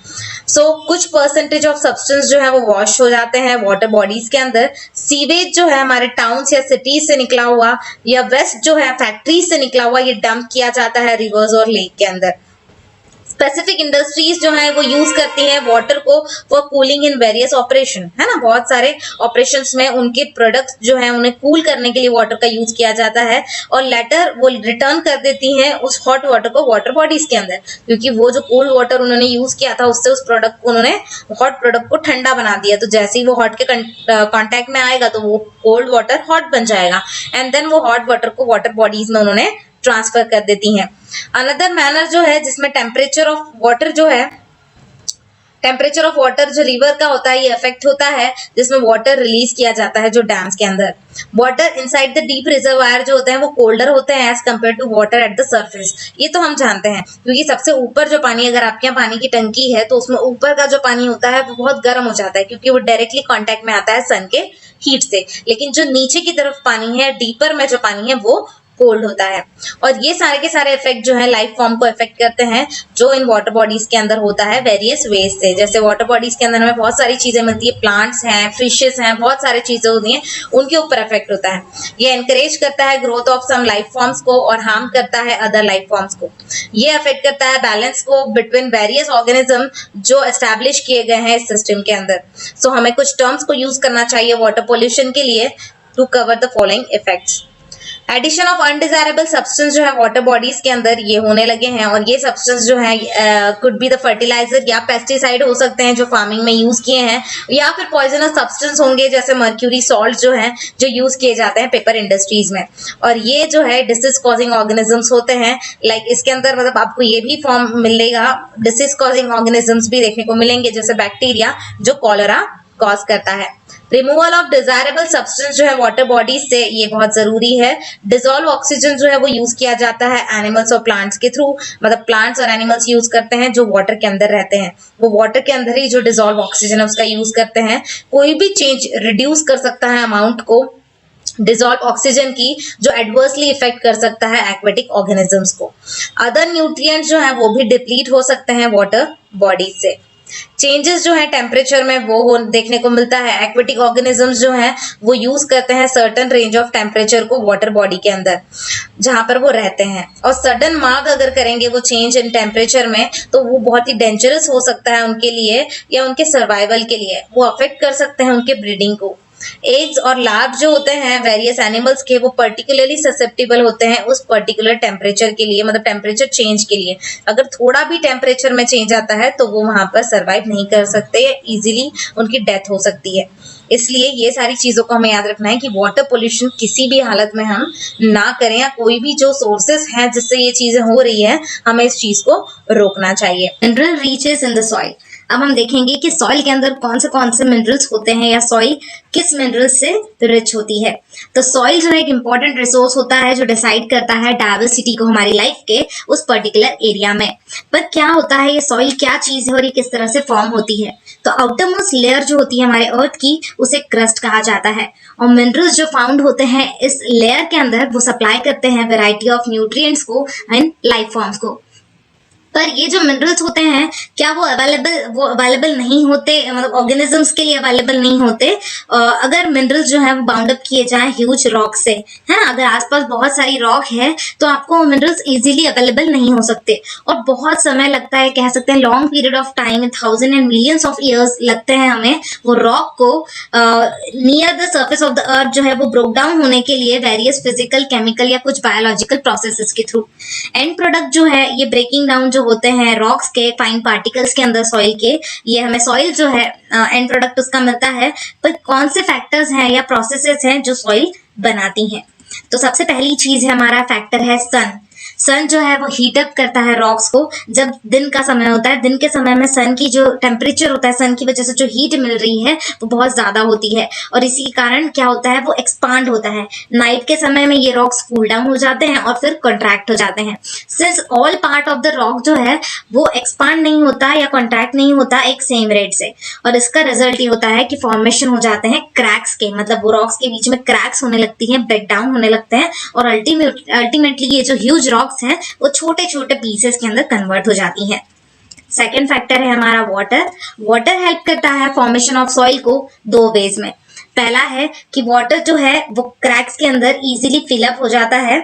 कुछ परसेंटेज ऑफ सब्सटेंस जो है वो वॉश हो जाते हैं वाटर बॉडीज के अंदर। सीवेज जो है हमारे टाउन्स या सिटीज से निकला हुआ या वेस्ट जो है फैक्ट्रीज से निकला हुआ ये डंप किया जाता है रिवर्स और लेक के अंदर। स्पेसिफिक इंडस्ट्रीज जो है वो यूज करती हैं वाटर को for cooling in various operation, है ना। बहुत सारे ऑपरेशंस में उनके प्रोडक्ट्स जो है उन्हें कूल करने के लिए वाटर का यूज किया जाता है और लेटर वो रिटर्न कर देती हैं उस हॉट वाटर को वाटर बॉडीज के अंदर, क्योंकि वो जो कोल्ड वाटर उन्होंने यूज किया था उससे उस प्रोडक्ट को उन्होंने हॉट प्रोडक्ट को ठंडा बना दिया। तो जैसे ही वो हॉट के कॉन्टेक्ट में आएगा तो वो कोल्ड वाटर हॉट बन जाएगा एंड देन वो हॉट वाटर को वाटर बॉडीज में उन्होंने ट्रांसफर कर देती हैं। अनदर मैनर जो है जिसमें टेम्परेचर ऑफ वाटर जो रिवर का होता है ये अफेक्ट होता है, जिसमें वाटर रिलीज किया जाता है जो डैम्स के अंदर। Water inside the deep reservoir जो होते हैं वो कोल्डर होते हैं as compare to water at the surface. ये तो हम जानते हैं क्योंकि सबसे ऊपर जो पानी, अगर आपके यहाँ पानी की टंकी है तो उसमें ऊपर का जो पानी होता है वो बहुत गर्म हो जाता है क्योंकि वो डायरेक्टली कॉन्टेक्ट में आता है सन के हीट से। लेकिन जो नीचे की तरफ पानी है, डीपर में जो पानी है वो कोल्ड होता है। और ये सारे के सारे इफेक्ट जो है लाइफ फॉर्म को इफेक्ट करते हैं जो इन वाटर बॉडीज के अंदर होता है वेरियस वेज से। जैसे वाटर बॉडीज के अंदर हमें बहुत सारी चीजें मिलती है, प्लांट्स हैं, फिशेस हैं, बहुत सारी चीजें होती हैं, उनके ऊपर इफेक्ट होता है। ये एनकरेज करता है growth of some life forms को और हार्म करता है अदर लाइफ फॉर्म्स को। ये अफेक्ट करता है बैलेंस को बिटवीन वेरियस ऑर्गेनिज्म जो एस्टैब्लिश किए गए हैं इस सिस्टम के अंदर। हमें कुछ टर्म्स को यूज करना चाहिए वाटर पोल्यूशन के लिए to cover the following effects. Addition of undesirable substance जो है वाटर बॉडीज के अंदर ये होने लगे हैं और ये सब्सटेंस जो है कुड बी द फर्टिलाइजर या पेस्टिसाइड हो सकते हैं जो फार्मिंग में यूज किए हैं, या फिर पॉइजनस सब्सटेंस होंगे जैसे मर्क्यूरी सॉल्ट जो है जो यूज किए जाते हैं पेपर इंडस्ट्रीज में। और ये जो है डिसीज कॉजिंग ऑर्गेनिजम्स होते हैं। लाइक इसके अंदर मतलब आपको ये भी फॉर्म मिलेगा, डिसीज कॉजिंग ऑर्गेनिजम्स भी देखने को मिलेंगे जैसे बैक्टीरिया जो कॉलरा कॉज करता है। रिमूवल ऑफ डिजायरेबल सब्सटेंस जो है वाटर बॉडीज से ये बहुत जरूरी है। डिसॉल्व ऑक्सीजन जो है वो यूज किया जाता है एनिमल्स और प्लांट्स के थ्रू, मतलब प्लांट्स और एनिमल्स यूज करते हैं जो वाटर के अंदर रहते हैं, वो वाटर के अंदर ही जो डिसॉल्व ऑक्सीजन है उसका यूज करते हैं। कोई भी चेंज रिड्यूस कर सकता है अमाउंट को डिसॉल्व ऑक्सीजन की जो एडवर्सली इफेक्ट कर सकता है एक्वेटिक ऑर्गेनिजम्स को। अदर न्यूट्रिएंट्स जो है वो भी डिप्लीट हो सकते हैं वाटर बॉडीज से। चेंजेस जो है टेम्परेचर में वो देखने को मिलता है। एक्वेटिक ऑर्गेनिजम्स जो है वो यूज करते हैं सर्टेन रेंज ऑफ टेम्परेचर को वाटर बॉडी के अंदर जहां पर वो रहते हैं, और सडन मार्क अगर करेंगे वो चेंज इन टेम्परेचर में तो वो बहुत ही डेंजरस हो सकता है उनके लिए या उनके सर्वाइवल के लिए। वो अफेक्ट कर सकते हैं उनके ब्रीडिंग को। एग्स और लार्व जो होते हैं वेरियस एनिमल्स के वो पर्टिकुलरली ससेप्टेबल होते हैं उस पर्टिकुलर टेम्परेचर के लिए, मतलब टेम्परेचर चेंज के लिए। अगर थोड़ा भी टेम्परेचर में चेंज आता है तो वो वहां पर सर्वाइव नहीं कर सकते, इजीली उनकी डेथ हो सकती है। इसलिए ये सारी चीजों को हमें याद रखना है कि वाटर पोल्यूशन किसी भी हालत में हम ना करें, या कोई भी जो सोर्सेस हैं जिससे ये चीजें हो रही है हमें इस चीज को रोकना चाहिए। Mineral reaches in the soil. अब हम देखेंगे कि सॉइल के अंदर कौन से मिनरल्स होते हैं या सॉइल किस मिनरल्स से रिच होती है। तो सॉइल जो है एक इंपॉर्टेंट रिसोर्स होता है जो डिसाइड करता है डाइवर्सिटी को हमारी लाइफ के उस पर्टिकुलर एरिया में। पर क्या होता है ये सॉइल क्या चीज है और ये किस तरह से फॉर्म होती है। तो आउटर मोस्ट लेयर जो होती है हमारे अर्थ की उसे क्रस्ट कहा जाता है, और मिनरल्स जो फाउंड होते हैं इस लेयर के अंदर वो सप्लाई करते हैं वेराइटी ऑफ न्यूट्रिएंट्स को एंड लाइफ फॉर्म्स को। पर ये जो मिनरल्स होते हैं क्या वो अवेलेबल नहीं होते, मतलब ऑर्गेनिजम्स के लिए अवेलेबल नहीं होते अगर मिनरल्स जो है वो बाउंड अप किए जाएं ह्यूज रॉक से, है ना। अगर आसपास बहुत सारी रॉक है तो आपको मिनरल्स इजीली अवेलेबल नहीं हो सकते और बहुत समय लगता है, कह सकते हैं long period of time, 1000 and millions of years लगते हैं हमें वो रॉक को near the surface of the अर्थ जो है वो ब्रोक डाउन होने के लिए वेरियस फिजिकल, केमिकल या कुछ बायोलॉजिकल प्रोसेसेस के थ्रू। एंड प्रोडक्ट जो है ये ब्रेकिंग डाउन होते हैं रॉक्स के फाइन पार्टिकल्स के अंदर सॉइल के, ये हमें सॉइल जो है एंड प्रोडक्ट उसका मिलता है। पर कौन से फैक्टर्स हैं या प्रोसेसेस हैं जो सॉइल बनाती हैं। तो सबसे पहली चीज है हमारा फैक्टर है सन। सन जो है वो हीट अप करता है रॉक्स को। जब दिन का समय होता है, दिन के समय में सन की जो टेम्परेचर होता है, सन की वजह से जो हीट मिल रही है वो बहुत ज्यादा होती है और इसी के कारण क्या होता है, वो एक्सपांड होता है। नाइट के समय में ये रॉक्स कूल डाउन हो जाते हैं और फिर कॉन्ट्रैक्ट हो जाते हैं। Since all part of the rock जो है वो एक्सपांड नहीं होता या कॉन्ट्रैक्ट नहीं होता एक सेम रेट से, और इसका रिजल्ट ये होता है कि फॉर्मेशन हो जाते हैं क्रैक्स के, मतलब वो रॉक्स के बीच में क्रैक्स होने लगती हैं, ब्रेक डाउन होने लगते हैं और अल्टीमेटली ये जो ह्यूज रॉक्स हैं वो छोटे छोटे पीसेस के अंदर कन्वर्ट हो जाती हैं। सेकेंड फैक्टर है हमारा वाटर। वाटर हेल्प करता है फॉर्मेशन ऑफ सॉइल को दो वेज में। पहला है कि वाटर जो है वो क्रैक्स के अंदर इजीली फिलअप हो जाता है,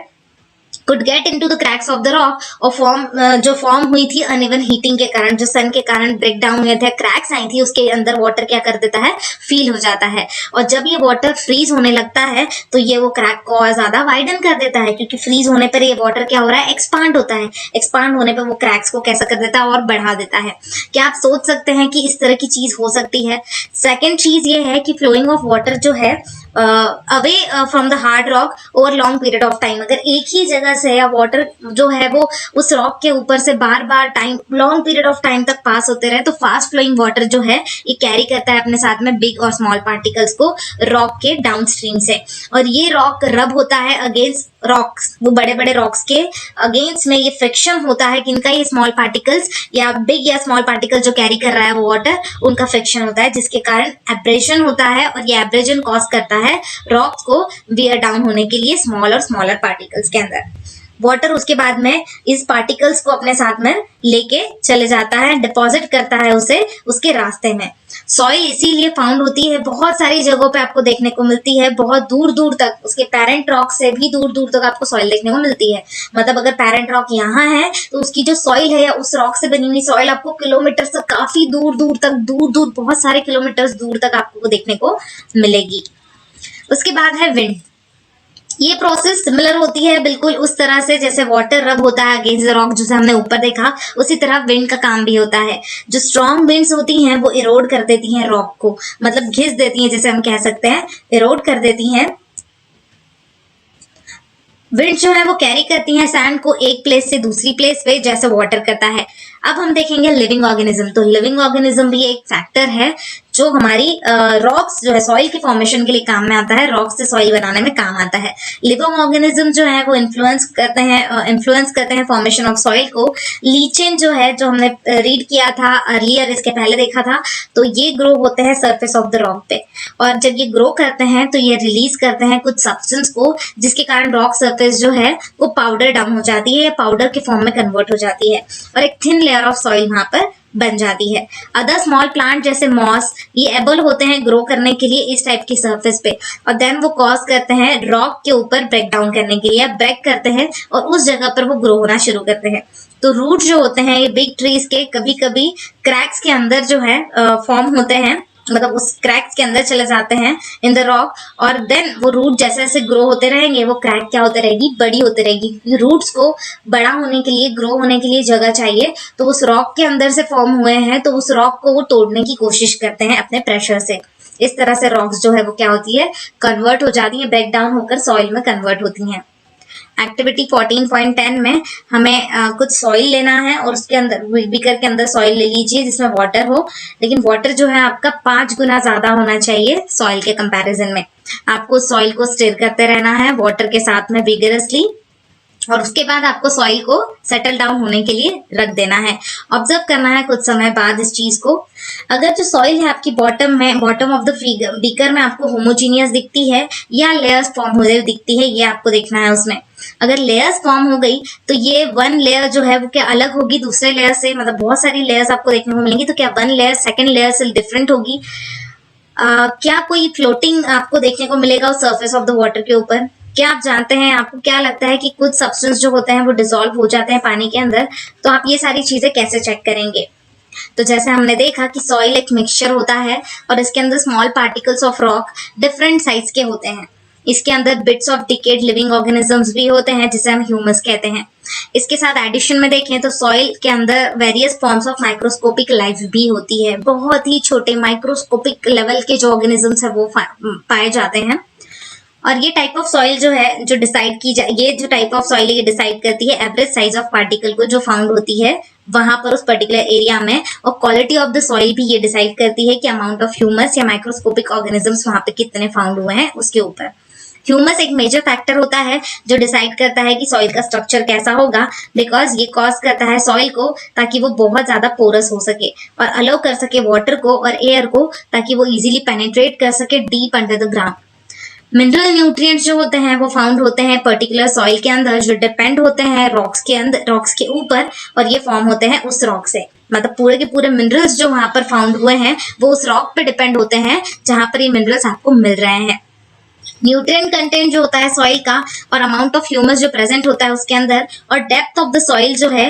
could get into the cracks of the rock और जो फॉर्म हुई थी अनइवन हीटिंग के कारण, जो सन के कारण ब्रेक डाउन हुए थे, क्रैक्स आई थी, उसके अंदर वाटर क्या कर देता है, फील हो जाता है। और जब ये वाटर फ्रीज होने लगता है तो ये वो क्रैक को और ज्यादा वाइडन कर देता है, क्योंकि फ्रीज होने पर ये वाटर क्या हो रहा है, एक्सपांड होता है। एक्सपांड होने पर वो क्रैक्स को कैसा कर देता है, और बढ़ा देता है। क्या आप सोच सकते हैं कि इस तरह की चीज हो सकती है? सेकेंड चीज ये है कि फ्लोइंग ऑफ वाटर जो है away from the hard rock over long period of time, अगर एक ही जगह से या वाटर जो है वो उस रॉक के ऊपर से बार बार time, long period of time तक पास होते रहे, तो फास्ट फ्लोइंग वाटर जो है ये कैरी करता है अपने साथ में बिग और स्मॉल पार्टिकल्स को रॉक के डाउनस्ट्रीम से, और ये रॉक रब होता है अगेंस्ट रॉक्स, वो बड़े बड़े रॉक्स के अगेंस्ट में ये फ्रिक्शन होता है, किनका, ये स्मॉल पार्टिकल्स या बिग या स्मॉल पार्टिकल जो कैरी कर रहा है वो वाटर, उनका फ्रिक्शन होता है, जिसके कारण एब्रेशन होता है और ये एब्रेजन कॉज करता है रॉक्स को वियर डाउन होने के लिए स्मॉल और स्मॉलर पार्टिकल्स के अंदर। वाटर उसके बाद में इस पार्टिकल्स को अपने साथ में लेके चले जाता है, डिपॉजिट करता है उसे उसके रास्ते में। सॉइल इसीलिए फाउंड होती है बहुत सारी जगहों पे, आपको देखने को मिलती है बहुत दूर दूर तक, उसके पेरेंट रॉक से भी दूर दूर तक आपको सॉइल देखने को मिलती है। मतलब अगर पेरेंट रॉक यहाँ है तो उसकी जो सॉइल है या उस रॉक से बनी हुई सॉइल आपको किलोमीटर तक, काफी दूर दूर तक, दूर दूर बहुत सारे किलोमीटर दूर तक आपको देखने को मिलेगी। उसके बाद है विंड। ये प्रोसेस सिमिलर होती है बिल्कुल उस तरह से जैसे वाटर रब होता है अगेंस्ट द रॉक, जैसे हमने ऊपर देखा, उसी तरह विंड का काम भी होता है। जो स्ट्रॉन्ग विंड्स होती हैं वो इरोड कर देती हैं रॉक को, मतलब घिस देती हैं, जैसे हम कह सकते हैं इरोड कर देती हैं। विंड जो है वो कैरी करती हैं सैंड को एक प्लेस से दूसरी प्लेस पे, जैसे वाटर करता है। अब हम देखेंगे लिविंग ऑर्गेनिज्म। तो लिविंग ऑर्गेनिज्म भी एक फैक्टर है जो हमारी रॉक्स जो है सॉइल के फॉर्मेशन के लिए काम में आता है, रॉक्स से सॉइल बनाने में काम आता है। लिविंग ऑर्गेनिज्म जो है वो इन्फ्लुएंस करते हैं फॉर्मेशन ऑफ सॉइल को। लीचेन जो है, जो हमने रीड किया था अर्लियर, इसके पहले देखा था, तो ये ग्रो होते हैं सरफेस ऑफ द रॉक पे, और जब ये ग्रो करते हैं तो ये रिलीज करते हैं कुछ सब्सटेंस को, जिसके कारण रॉक सरफेस जो है वो पाउडर डाउन हो जाती है या पाउडर के फॉर्म में कन्वर्ट हो जाती है और एक थिन लेयर ऑफ सॉइल वहां पर बन जाती है। अदर स्मॉल प्लांट जैसे मॉस, ये एबल होते हैं ग्रो करने के लिए इस टाइप की सरफेस पे, और देन वो कॉज करते हैं रॉक के ऊपर ब्रेक डाउन करने के लिए, ब्रेक करते हैं और उस जगह पर वो ग्रो होना शुरू करते हैं। तो रूट जो होते हैं ये बिग ट्रीज के कभी कभी क्रैक्स के अंदर जो है फॉर्म होते हैं, मतलब उस क्रैक्स के अंदर चले जाते हैं इन द रॉक, और देन वो रूट जैसे जैसे ग्रो होते रहेंगे वो क्रैक क्या होते रहेगी, बड़ी होती रहेगी। रूट्स को बड़ा होने के लिए, ग्रो होने के लिए जगह चाहिए, तो उस रॉक के अंदर से फॉर्म हुए हैं तो उस रॉक को वो तोड़ने की कोशिश करते हैं अपने प्रेशर से। इस तरह से रॉक्स जो है वो क्या होती है, कन्वर्ट हो जाती है, ब्रेक डाउन होकर सॉइल में कन्वर्ट होती हैं। एक्टिविटी 14.10 में हमें कुछ सॉइल लेना है और उसके अंदर बीकर के अंदर सॉइल ले लीजिए जिसमें वाटर हो, लेकिन वाटर जो है आपका 5 गुना ज्यादा होना चाहिए सॉइल के कंपैरिजन में। आपको सॉइल को स्टिर करते रहना है वाटर के साथ में विगरसली, और उसके बाद आपको सॉइल को सेटल डाउन होने के लिए रख देना है। ऑब्जर्व करना है कुछ समय बाद इस चीज को। अगर जो सॉइल है आपकी बॉटम ऑफ द बीकर में आपको होमोजीनियस दिखती है या लेयर्स फॉर्म होते हुए दिखती है, ये आपको देखना है उसमें। अगर लेयर्स फॉर्म हो गई तो ये वन लेयर जो है वो क्या अलग होगी दूसरे लेयर से, मतलब बहुत सारी लेयर्स आपको देखने को मिलेंगी, तो क्या वन लेयर सेकेंड लेयर से डिफरेंट होगी? क्या कोई फ्लोटिंग आपको देखने को मिलेगा उस सरफेस ऑफ द वाटर के ऊपर? क्या आप जानते हैं, आपको क्या लगता है कि कुछ सब्सटेंस जो होते हैं वो डिसॉल्व हो जाते हैं पानी के अंदर, तो आप ये सारी चीजें कैसे चेक करेंगे? तो जैसे हमने देखा कि सॉइल एक मिक्सचर होता है और इसके अंदर small particles of rock different size के होते हैं। इसके अंदर bits of decade living organisms भी होते हैं जिसे हम ह्यूमस कहते हैं। इसके साथ एडिशन में देखें तो सॉइल के अंदर various forms of microscopic life भी होती है। बहुत ही छोटे माइक्रोस्कोपिक लेवल के जो ऑर्गेनिजम्स है वो पाए जाते हैं। और ये टाइप ऑफ सॉइल जो है जो डिसाइड की जाए, ये जो टाइप ऑफ सॉइल है ये डिसाइड करती है एवरेज साइज ऑफ पार्टिकल को जो फाउंड होती है वहां पर उस पर्टिकुलर एरिया में, और क्वालिटी ऑफ द सॉइल भी ये डिसाइड करती है कि अमाउंट ऑफ ह्यूमस या माइक्रोस्कोपिक ऑर्गेनिजम्स वहां पे कितने फाउंड हुए हैं उसके ऊपर। ह्यूमस एक मेजर फैक्टर होता है जो डिसाइड करता है कि सॉइल का स्ट्रक्चर कैसा होगा, बिकॉज ये कॉज करता है सॉइल को ताकि वो बहुत ज्यादा पोरस हो सके और अलाउ कर सके वाटर को और एयर को ताकि वो इजीली पेनिट्रेट कर सके deep under the ground. Mineral nutrients जो होते हैं वो फाउंड होते हैं पर्टिकुलर सॉइल के अंदर जो डिपेंड होते हैं रॉक्स के अंदर, रॉक्स के ऊपर, और ये फॉर्म होते हैं उस रॉक से। मतलब पूरे के पूरे मिनरल्स जो वहां पर फाउंड हुए हैं वो उस रॉक पे डिपेंड होते हैं जहां पर ये मिनरल्स आपको मिल रहे हैं। न्यूट्रिएंट कंटेंट जो होता है सॉइल का और अमाउंट ऑफ ह्यूमस जो प्रेजेंट होता है उसके अंदर और डेप्थ ऑफ द सॉइल जो है,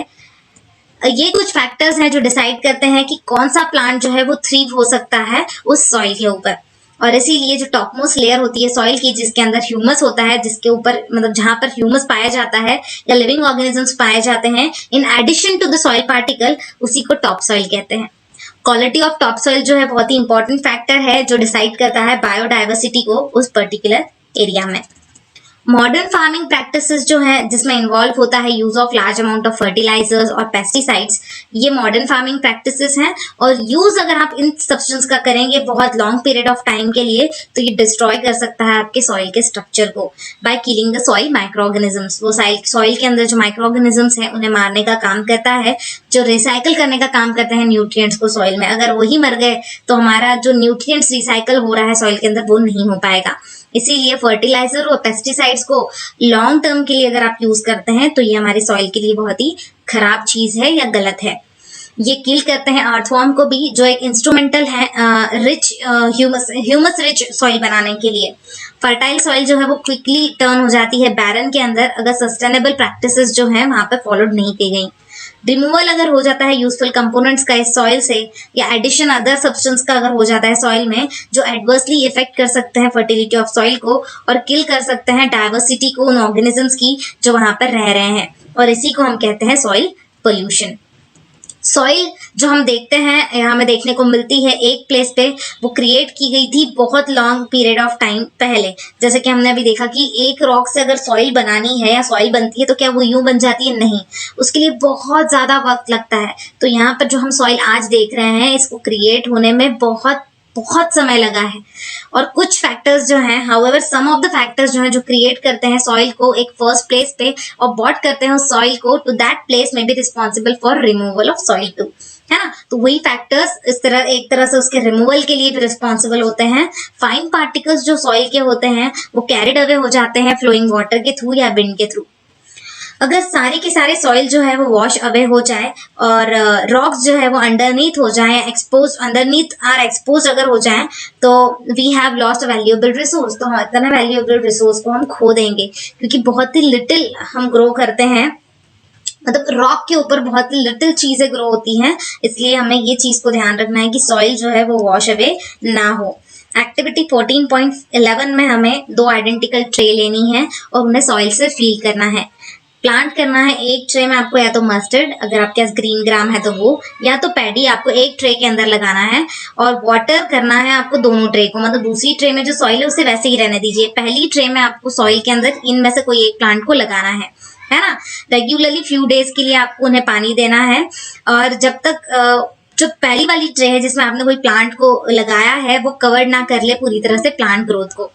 ये कुछ फैक्टर्स हैं जो डिसाइड करते हैं कि कौन सा प्लांट जो है वो थ्रीव हो सकता है उस सॉइल के ऊपर। और इसीलिए जो टॉप मोस्ट लेयर होती है सॉइल की जिसके अंदर ह्यूमस होता है, जिसके ऊपर मतलब जहां पर ह्यूमस पाया जाता है या लिविंग ऑर्गेनिजम्स पाए जाते हैं in addition to the soil particle, उसी को टॉप सॉइल कहते हैं। क्वालिटी ऑफ टॉप सॉइल जो है बहुत ही इंपॉर्टेंट फैक्टर है जो डिसाइड करता है बायोडाइवर्सिटी को उस पर्टिकुलर एरिया में। मॉडर्न फार्मिंग प्रैक्टिसेस जो है जिसमें इन्वॉल्व होता है use of large amount of fertilisers और पेस्टिसाइड्स, ये मॉडर्न फार्मिंग प्रैक्टिसेस हैं और यूज अगर आप इन सब्सटेंस का करेंगे बहुत लॉन्ग पीरियड ऑफ टाइम के लिए तो ये डिस्ट्रॉय कर सकता है आपके सॉइल के स्ट्रक्चर को by killing the soil micro organisms. वो सॉइल के अंदर जो माइक्रो ऑर्गेनिजम्स हैं उन्हें मारने का काम करता है, जो रिसाइकल करने का काम करते हैं न्यूट्रिएंट्स को सॉइल में। अगर वही मर गए तो हमारा जो न्यूट्रिएंट्स रिसाइकल हो रहा है सॉइल के अंदर वो नहीं हो पाएगा। इसीलिए फर्टिलाइजर और पेस्टिसाइड्स को लॉन्ग टर्म के लिए अगर आप यूज करते हैं तो ये हमारे सॉइल के लिए बहुत ही खराब चीज है या गलत है। ये किल करते हैं अर्थवॉर्म को भी जो एक इंस्ट्रूमेंटल है रिच ह्यूमस रिच सॉइल बनाने के लिए। फर्टाइल सॉइल जो है वो क्विकली टर्न हो जाती है बैरन के अंदर अगर सस्टेनेबल प्रैक्टिसेस जो है वहां पर फॉलोड नहीं की गई। रिमूवल अगर हो जाता है यूजफुल कंपोनेंट्स का इस सॉइल से या एडिशन अदर सब्सटेंस का अगर हो जाता है सॉइल में जो एडवर्सली इफेक्ट कर सकते हैं फर्टिलिटी ऑफ सॉइल को और किल कर सकते हैं डाइवर्सिटी को उन ऑर्गेनिजम्स की जो वहां पर रह रहे हैं, और इसी को हम कहते हैं सॉइल पोल्यूशन। सॉइल जो हम देखते हैं यहाँ में देखने को मिलती है एक प्लेस पे, वो क्रिएट की गई थी बहुत लॉन्ग पीरियड ऑफ टाइम पहले। जैसे कि हमने अभी देखा कि एक रॉक से अगर सॉइल बनानी है या सॉइल बनती है तो क्या वो यूं बन जाती है? नहीं, उसके लिए बहुत ज्यादा वक्त लगता है। तो यहाँ पर जो हम सॉइल आज देख रहे हैं इसको क्रिएट होने में बहुत समय लगा है। और कुछ फैक्टर्स जो हैं, however some of the factors जो हैं जो क्रिएट करते हैं सॉइल को एक फर्स्ट प्लेस पे और बॉट करते हैं उस सॉइल को टू दैट प्लेस में be responsible for removal of soil to, है ना। तो वही फैक्टर्स इस तरह एक तरह से उसके रिमूवल के लिए भी रिस्पॉन्सिबल होते हैं। फाइन पार्टिकल्स जो सॉइल के होते हैं वो कैरिड अवे हो जाते हैं फ्लोइंग वाटर के थ्रू या विंड के थ्रू। अगर सारे के सारे सॉइल जो है वो वॉश अवे हो जाए और रॉक्स जो है वो अंडरनीथ हो जाए, एक्सपोज अंडरनीथ आर एक्सपोज अगर हो जाए तो we have lost valuable resource. तो इतना वैल्यूएबल रिसोर्स को हम खो देंगे क्योंकि बहुत ही लिटिल हम ग्रो करते हैं, मतलब रॉक के ऊपर बहुत ही लिटिल चीजें ग्रो होती हैं। इसलिए हमें ये चीज को ध्यान रखना है कि सॉइल जो है वो वॉश अवे ना हो। एक्टिविटी 14.11 में हमें 2 आइडेंटिकल ट्रे लेनी है और उन्हें सॉइल से फिल करना है। प्लांट करना है एक ट्रे में आपको या तो मस्टर्ड अगर आपके पास ग्रीन ग्राम है तो वो, या तो पैडी आपको एक ट्रे के अंदर लगाना है, और वाटर करना है आपको दोनों ट्रे को। मतलब दूसरी ट्रे में जो सॉइल है उसे वैसे ही रहने दीजिए, पहली ट्रे में आपको सॉइल के अंदर इनमें से कोई एक प्लांट को लगाना है ना। रेगुलरली फ्यू डेज के लिए आपको उन्हें पानी देना है, और जब तक जो पहली वाली ट्रे है जिसमें आपने कोई प्लांट को लगाया है वो कवर ना कर ले पूरी तरह से प्लांट ग्रोथ को।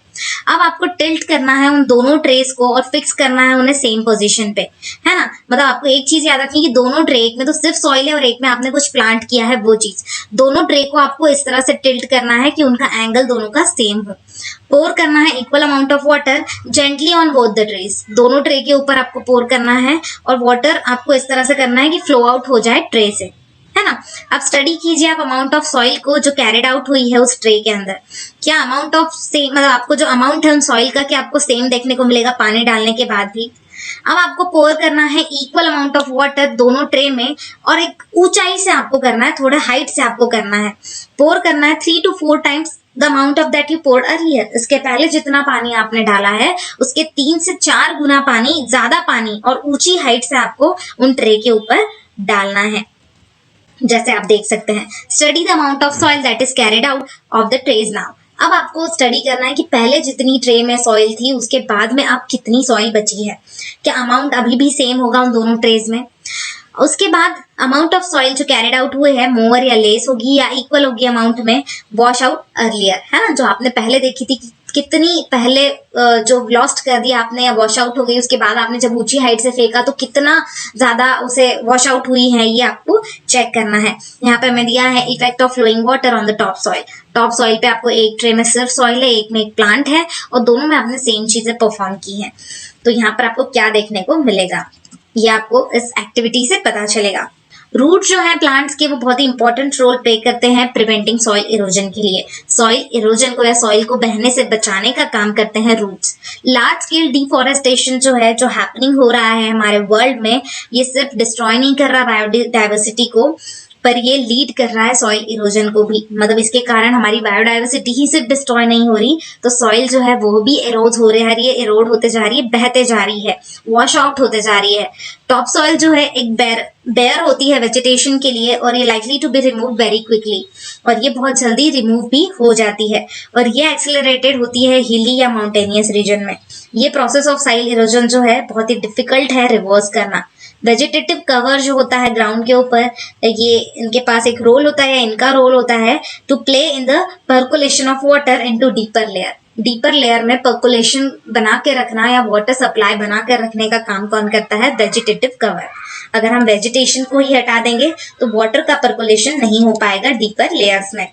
अब आपको टिल्ट करना है उन दोनों ट्रेस को और फिक्स करना है उन्हें सेम पोजीशन पे, है ना। मतलब आपको एक चीज याद रखनी है कि दोनों ट्रे, एक में तो सिर्फ सॉइल है और एक में आपने कुछ प्लांट किया है, वो चीज दोनों ट्रे को आपको इस तरह से टिल्ट करना है कि उनका एंगल दोनों का सेम हो। पोर करना है equal amount of water gently on both the trace, दोनों ट्रे के ऊपर आपको पोर करना है और वाटर आपको इस तरह से करना है कि फ्लो आउट हो जाए ट्रे से, है ना। अब स्टडी कीजिए आप अमाउंट ऑफ सॉइल को जो कैरिड आउट हुई है उस ट्रे के अंदर, क्या अमाउंट ऑफ सेम, मतलब आपको जो अमाउंट है उन सॉइल का क्या आपको सेम देखने को मिलेगा पानी डालने के बाद भी। अब आपको पोर करना है इक्वल अमाउंट ऑफ वाटर दोनों ट्रे में, और एक ऊंचाई से आपको करना है, थोड़ा हाइट से आपको करना है। पोर करना है 3 to 4 times the amount of that you poured earlier. इसके पहले जितना पानी आपने डाला है उसके 3 से 4 गुना पानी, ज्यादा पानी और ऊंची हाइट से आपको उन ट्रे के ऊपर डालना है, जैसे आप देख सकते हैं। Study the amount of soil that is carried out of the trays now. अब आपको स्टडी करना है कि पहले जितनी ट्रे में सॉइल थी उसके बाद में अब कितनी सॉइल बची है, क्या अमाउंट अभी भी सेम होगा उन दोनों ट्रेज में। उसके बाद अमाउंट ऑफ सॉइल जो कैरिड आउट हुए हैं मोर या लेस होगी या इक्वल होगी अमाउंट में वॉश आउट अर्लियर, है ना, जो आपने पहले देखी थी कितनी पहले जो लॉस्ट कर दिया आपने या वॉश आउट हो गई, उसके बाद आपने जब ऊंची हाइट से फेंका तो कितना ज्यादा उसे वॉश आउट हुई है, ये आपको चेक करना है। यहाँ पे हमें दिया है effect of flowing water on the top soil. Top soil पे आपको एक ट्रे में सिर्फ सॉइल है, एक में एक प्लांट है और दोनों में आपने सेम चीजें परफॉर्म की है। तो यहाँ पर आपको क्या देखने को मिलेगा ये आपको इस एक्टिविटी से पता चलेगा। रूट जो है प्लांट्स के वो बहुत ही इंपॉर्टेंट रोल प्ले करते हैं प्रिवेंटिंग सॉइल इरोजन के लिए। सॉइल इरोजन को या सॉइल को बहने से बचाने का काम करते हैं रूट्स। लार्ज स्केल डिफॉरेस्टेशन जो है जो हैपनिंग हो रहा है हमारे वर्ल्ड में, ये सिर्फ डिस्ट्रॉय नहीं कर रहा बायोडाइवर्सिटी को, पर ये लीड कर रहा है सॉइल इरोजन को भी। मतलब इसके कारण हमारी बायोडाइवर्सिटी ही सिर्फ डिस्ट्रॉय नहीं हो रही, तो सॉइल जो है वो भी एरोड हो रही है, एरोड होते जा रही है, बहते जा रही है, वॉश आउट होते जा रही है। टॉप सॉइल जो है एक बेयर होती है वेजिटेशन के लिए और ये likely to be remove very quickly, और ये बहुत जल्दी रिमूव भी हो जाती है और ये एक्सेलरेटेड होती है हिली या माउंटेनियस रीजन में। ये प्रोसेस ऑफ सॉइल इरोजन जो है बहुत ही डिफिकल्ट है रिवर्स करना। वेजिटेटिव कवर जो होता है ग्राउंड के ऊपर, ये इनके पास एक रोल होता है, इनका रोल होता है to play in the percolation of water into deeper layer. Deeper layer में पर्कुलेशन बना के रखना या वाटर सप्लाई बना कर रखने का काम कौन करता है? Vegetative cover. अगर हम वेजिटेशन को ही हटा देंगे तो वाटर का पर्कुलेशन नहीं हो पाएगा डीपर लेयर्स में।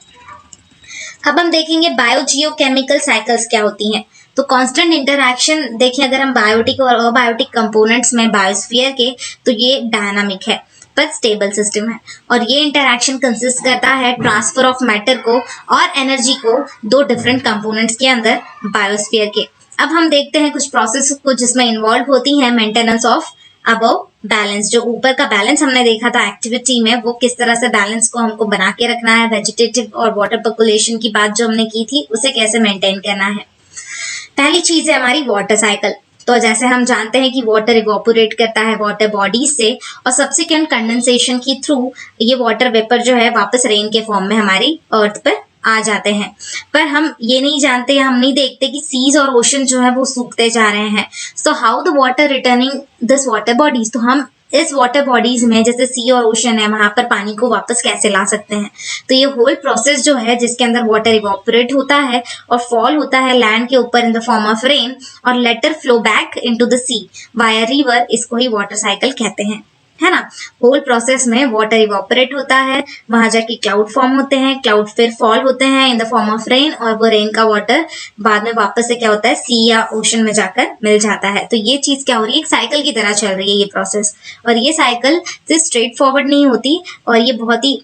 अब हम देखेंगे बायोजियोकेमिकल साइकिल्स क्या होती हैं। तो कांस्टेंट इंटरैक्शन देखिए, अगर हम बायोटिक और अबायोटिक कंपोनेंट्स में बायोस्फीयर के, तो ये डायनामिक है पर स्टेबल सिस्टम है और ये इंटरैक्शन कंसिस्ट करता है ट्रांसफर ऑफ मैटर को और एनर्जी को दो डिफरेंट कंपोनेंट्स के अंदर बायोस्फीयर के। अब हम देखते हैं कुछ प्रोसेस को जिसमें इन्वॉल्व होती है मेंटेनेंस ऑफ अबव बैलेंस। जो ऊपर का बैलेंस हमने देखा था एक्टिविटी में, वो किस तरह से बैलेंस को हमको बना के रखना है, वेजिटेटिव और वाटर पर्कुलेशन की बात जो हमने की थी उसे कैसे मेंटेन करना है। पहली चीज है हमारी वाटर साइकिल। तो जैसे हम जानते हैं कि वाटर इवोपोरेट करता है वाटर बॉडीज से और सब्सिक्वेंट कंडेंसेशन के थ्रू ये वाटर वेपर जो है वापस रेन के फॉर्म में हमारी अर्थ पर आ जाते हैं। पर हम ये नहीं जानते, हम नहीं देखते कि सीज और ओशन जो है वो सूखते जा रहे हैं। So how the water returning this water bodies, तो हम इस वाटर बॉडीज में जैसे सी और ओशन है वहां पर पानी को वापस कैसे ला सकते हैं। तो ये होल प्रोसेस जो है जिसके अंदर वाटर इवोपोरेट होता है और फॉल होता है लैंड के ऊपर in the form of rain और later flow back into the sea via river, इसको ही वाटर साइकिल कहते हैं, है ना। होल प्रोसेस में वाटर इवोपोरेट होता है, वहां जाके क्लाउड फॉर्म होते हैं, क्लाउड फिर फॉल होते हैं इन द फॉर्म ऑफ रेन और वो रेन का वाटर बाद में वापस से क्या होता है सी या ओशन में जाकर मिल जाता है। तो ये चीज क्या हो रही है, एक साइकिल की तरह चल रही है ये प्रोसेस, और ये साइकिल से स्ट्रेट फॉरवर्ड नहीं होती और ये बहुत ही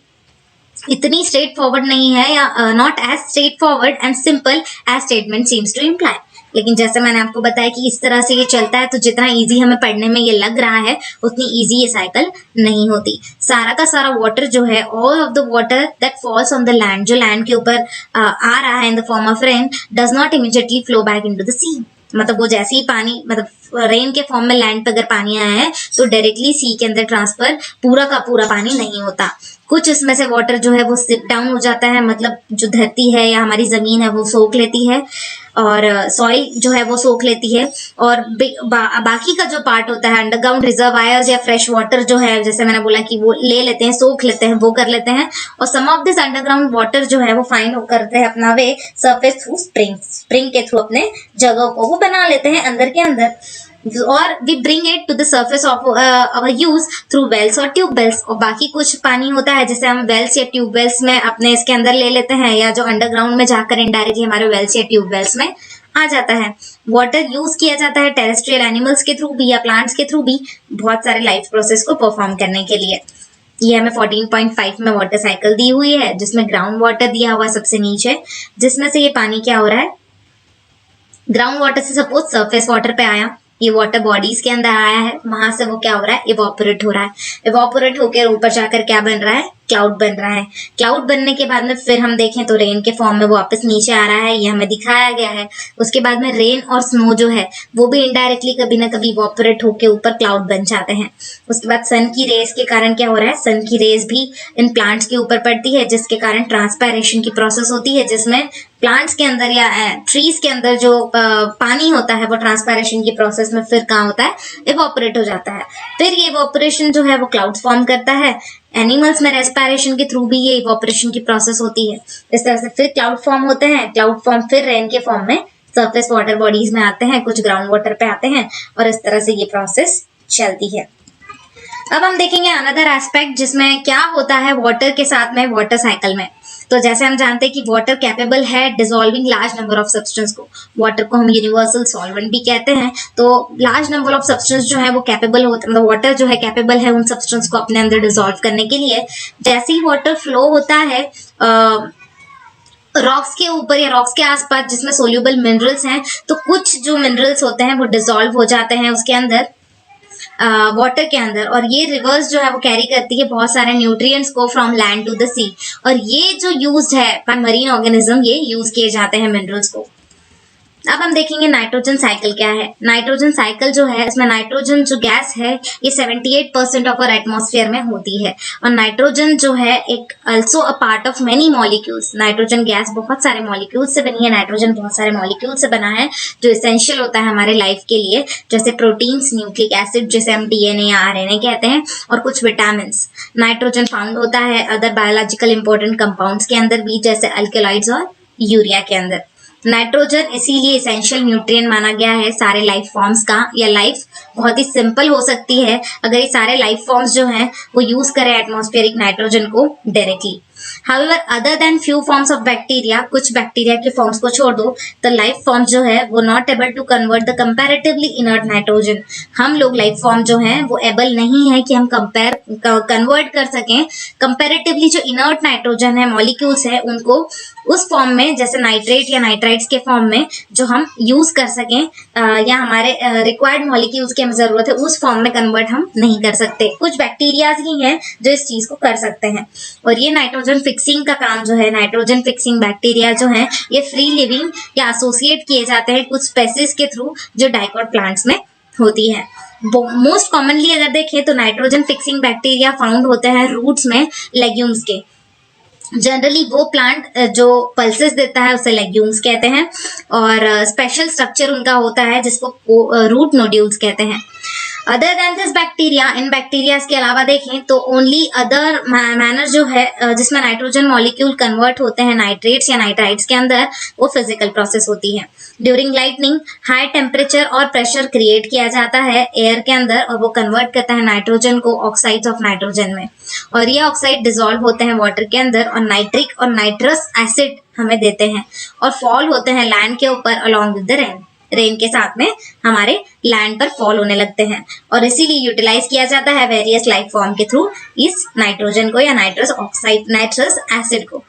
इतनी स्ट्रेट फॉरवर्ड नहीं है या not as straight forward and simple as statement seems to imply. लेकिन जैसे मैंने आपको बताया कि इस तरह से ये चलता है, तो जितना इजी हमें पढ़ने में ये लग रहा है उतनी इजी ये साइकिल नहीं होती। सारा का सारा वाटर जो है, all of the water that falls on the land, जो लैंड के ऊपर आ रहा है in the form of rain, does not immediately flow back into the sea. मतलब वो जैसे ही पानी, मतलब रेन के फॉर्म में लैंड पे अगर पानी आया है तो डायरेक्टली सी के अंदर ट्रांसफर पूरा का पूरा पानी नहीं होता। कुछ इसमें से वाटर जो है वो सिप डाउन हो जाता है, मतलब जो धरती है या हमारी जमीन है वो सोख लेती है और सॉइल जो है वो सोख लेती है, और बाकी का जो पार्ट होता है अंडरग्राउंड रिजर्वायर्स या फ्रेश वाटर जो है, जैसे मैंने बोला कि वो ले लेते हैं, सोख लेते हैं, वो कर लेते हैं। और सम ऑफ दिस अंडरग्राउंड वाटर जो है वो फाइंड करते हैं अपना वे सरफेस थ्रू स्प्रिंग के थ्रू अपने जगह को वो बना लेते हैं अंदर के अंदर, और we bring it to the surface of our use through wells और ट्यूबवेल्स। और बाकी कुछ पानी होता है जिसे हम वेल्स या ट्यूबवेल्स में अपने इसके अंदर ले लेते हैं, या जो अंडरग्राउंड में जाकर इनडायरेक्टली हमारे वेल्स या ट्यूबवेल्स में आ जाता है। वाटर यूज किया जाता है टेरेस्ट्रियल एनिमल्स के थ्रू भी या प्लांट्स के थ्रू भी बहुत सारे लाइफ प्रोसेस को परफॉर्म करने के लिए। ये हमें 14.5 में वाटर साइकिल दी हुई है जिसमें ग्राउंड वाटर दिया हुआ है सबसे नीचे, जिसमें से ये पानी क्या हो रहा है, ग्राउंड वाटर से सपोज सरफेस वाटर पे आया, ये वाटर बॉडीज के अंदर आया है, वहां से वो क्या हो रहा है, इवोपोरेट हो रहा है। इवोपोरेट होकर ऊपर जाकर क्या बन रहा है, क्लाउड बन रहा है। क्लाउड बनने के बाद में फिर हम देखें तो रेन के फॉर्म में वो वापस नीचे आ रहा है, ये हमें दिखाया गया है। उसके बाद में रेन और स्नो जो है वो भी इनडायरेक्टली कभी ना कभी इवोपोरेट होकर ऊपर क्लाउड बन जाते हैं। उसके बाद सन की रेज के कारण क्या हो रहा है, सन की रेज भी इन प्लांट्स के ऊपर पड़ती है जिसके कारण ट्रांसपायरेशन की प्रोसेस होती है, जिसमें प्लांट्स के अंदर या ट्रीज के अंदर जो पानी होता है वो ट्रांसपायरेशन की प्रोसेस में फिर कहाँ होता है, इवोपरेट हो जाता है। फिर ये इवोपरेशन जो है वो क्लाउड्स फॉर्म करता है। एनिमल्स में रेस्पिरेशन के थ्रू भी ये इवोपरेशन की प्रोसेस होती है। इस तरह से फिर क्लाउड फॉर्म होते हैं। क्लाउड फॉर्म फिर रेन के फॉर्म में सरफेस वाटर बॉडीज में आते हैं, कुछ ग्राउंड वाटर पे आते हैं, और इस तरह से ये प्रोसेस चलती है। अब हम देखेंगे अनदर एस्पेक्ट जिसमें क्या होता है वाटर के साथ में वाटर साइकिल में। तो जैसे हम जानते हैं कि वाटर कैपेबल है dissolving large number of substance को। वाटर को हम यूनिवर्सल सॉल्वेंट भी कहते हैं। तो लार्ज नंबर ऑफ सब्सटेंस जो है वो कैपेबल होता है, मतलब वाटर जो है कैपेबल है उन सब्सटेंस को अपने अंदर डिसॉल्व करने के लिए। जैसे ही वाटर फ्लो होता है रॉक्स के ऊपर या रॉक्स के आसपास जिसमें सोल्यूबल मिनरल्स हैं, तो कुछ जो मिनरल्स होते हैं वो डिसॉल्व हो जाते हैं उसके अंदर, वाटर के अंदर, और ये रिवर्स जो है वो कैरी करती है बहुत सारे न्यूट्रिएंट्स को फ्रॉम लैंड टू द सी। और ये जो यूज्ड है बाय मरीन ऑर्गेनिज्म, ये यूज किए जाते हैं मिनरल्स को। अब हम देखेंगे नाइट्रोजन साइकिल क्या है। नाइट्रोजन साइकिल जो है इसमें नाइट्रोजन जो गैस है ये 78% ऑफ आवर एटमॉस्फेयर में होती है। और नाइट्रोजन जो है एक also a part of many molecules. Nitrogen gas बहुत सारे मॉलिक्यूल्स से बनी है, नाइट्रोजन बहुत सारे मॉलिक्यूल से बना है जो एसेंशियल होता है हमारे लाइफ के लिए, जैसे प्रोटीन्स, न्यूक्लिक एसिड जिसे हम डीएनए या आरएनए कहते हैं, और कुछ विटामिन। नाइट्रोजन फाउंड होता है अदर बायोलॉजिकल इंपॉर्टेंट कंपाउंड्स के अंदर भी, जैसे अल्कलॉइड्स और यूरिया के अंदर। नाइट्रोजन इसीलिए एसेंशियल न्यूट्रिएंट माना गया है सारे लाइफ फॉर्म्स का। या लाइफ बहुत ही सिंपल हो सकती है अगर ये सारे लाइफ फॉर्म्स जो हैं वो यूज करें एटमॉस्फेरिक नाइट्रोजन को डायरेक्टली। However, other than few forms of bacteria, कुछ बैक्टीरिया के फॉर्म्स को छोड़ दो, तो लाइफ फॉर्म जो है वो not able to convert the comparatively inert nitrogen. हम लोग लाइफ फॉर्म जो है वो एबल नहीं है कि हम कन्वर्ट कर सकें कंपैरेटिवली जो इनर्ट नाइट्रोजन है, मॉलिक्यूल्स है, उनको उस फॉर्म में, जैसे नाइट्रेट या नाइट्राइड्स के फॉर्म में जो हम यूज कर सकें, या हमारे रिक्वायर्ड मॉलिक्यूल्स की हमें जरूरत है उस फॉर्म में कन्वर्ट हम नहीं कर सकते। कुछ बैक्टीरियाज ही हैं जो इस चीज को कर सकते हैं। और ये नाइट्रोजन फिक्सिंग का काम जो है, नाइट्रोजन फिक्सिंग बैक्टीरिया जो है ये फ्री लिविंग या एसोसिएट किए जाते हैं कुछ स्पेसीज के थ्रू जो डाइकोट प्लांट्स में होती है। मोस्ट कॉमनली अगर देखें तो नाइट्रोजन फिक्सिंग बैक्टीरिया फाउंड होते हैं रूट्स में लेग्यूम्स के। जनरली वो प्लांट जो पल्सेस देता है उसे लेग्यूम्स कहते हैं, और स्पेशल स्ट्रक्चर उनका होता है जिसको रूट नोड्यूल्स कहते हैं। Other than this bacteria, in bacterias के अलावा देखें तो ओनली अदर मैनर जो है जिसमें नाइट्रोजन मॉलिक्यूल कन्वर्ट होते हैं नाइट्रेट्स या नाइट्राइड्स के अंदर, वो फिजिकल प्रोसेस होती है। ड्यूरिंग लाइटनिंग हाई टेम्परेचर और प्रेशर क्रिएट किया जाता है एयर के अंदर, और वो कन्वर्ट करता है नाइट्रोजन को ऑक्साइड्स ऑफ नाइट्रोजन में, और ये ऑक्साइड डिसॉल्व होते हैं वाटर के अंदर और नाइट्रिक और नाइट्रस एसिड हमें देते हैं, और फॉल होते हैं लैंड के ऊपर along with the rain. Rain के साथ में हमारे लैंड पर फॉल होने लगते हैं, और इसीलिए यूटिलाइज किया जाता है वेरियस लाइफ फॉर्म के थ्रू इस नाइट्रोजन को या नाइट्रस ऑक्साइड, नाइट्रस एसिड को।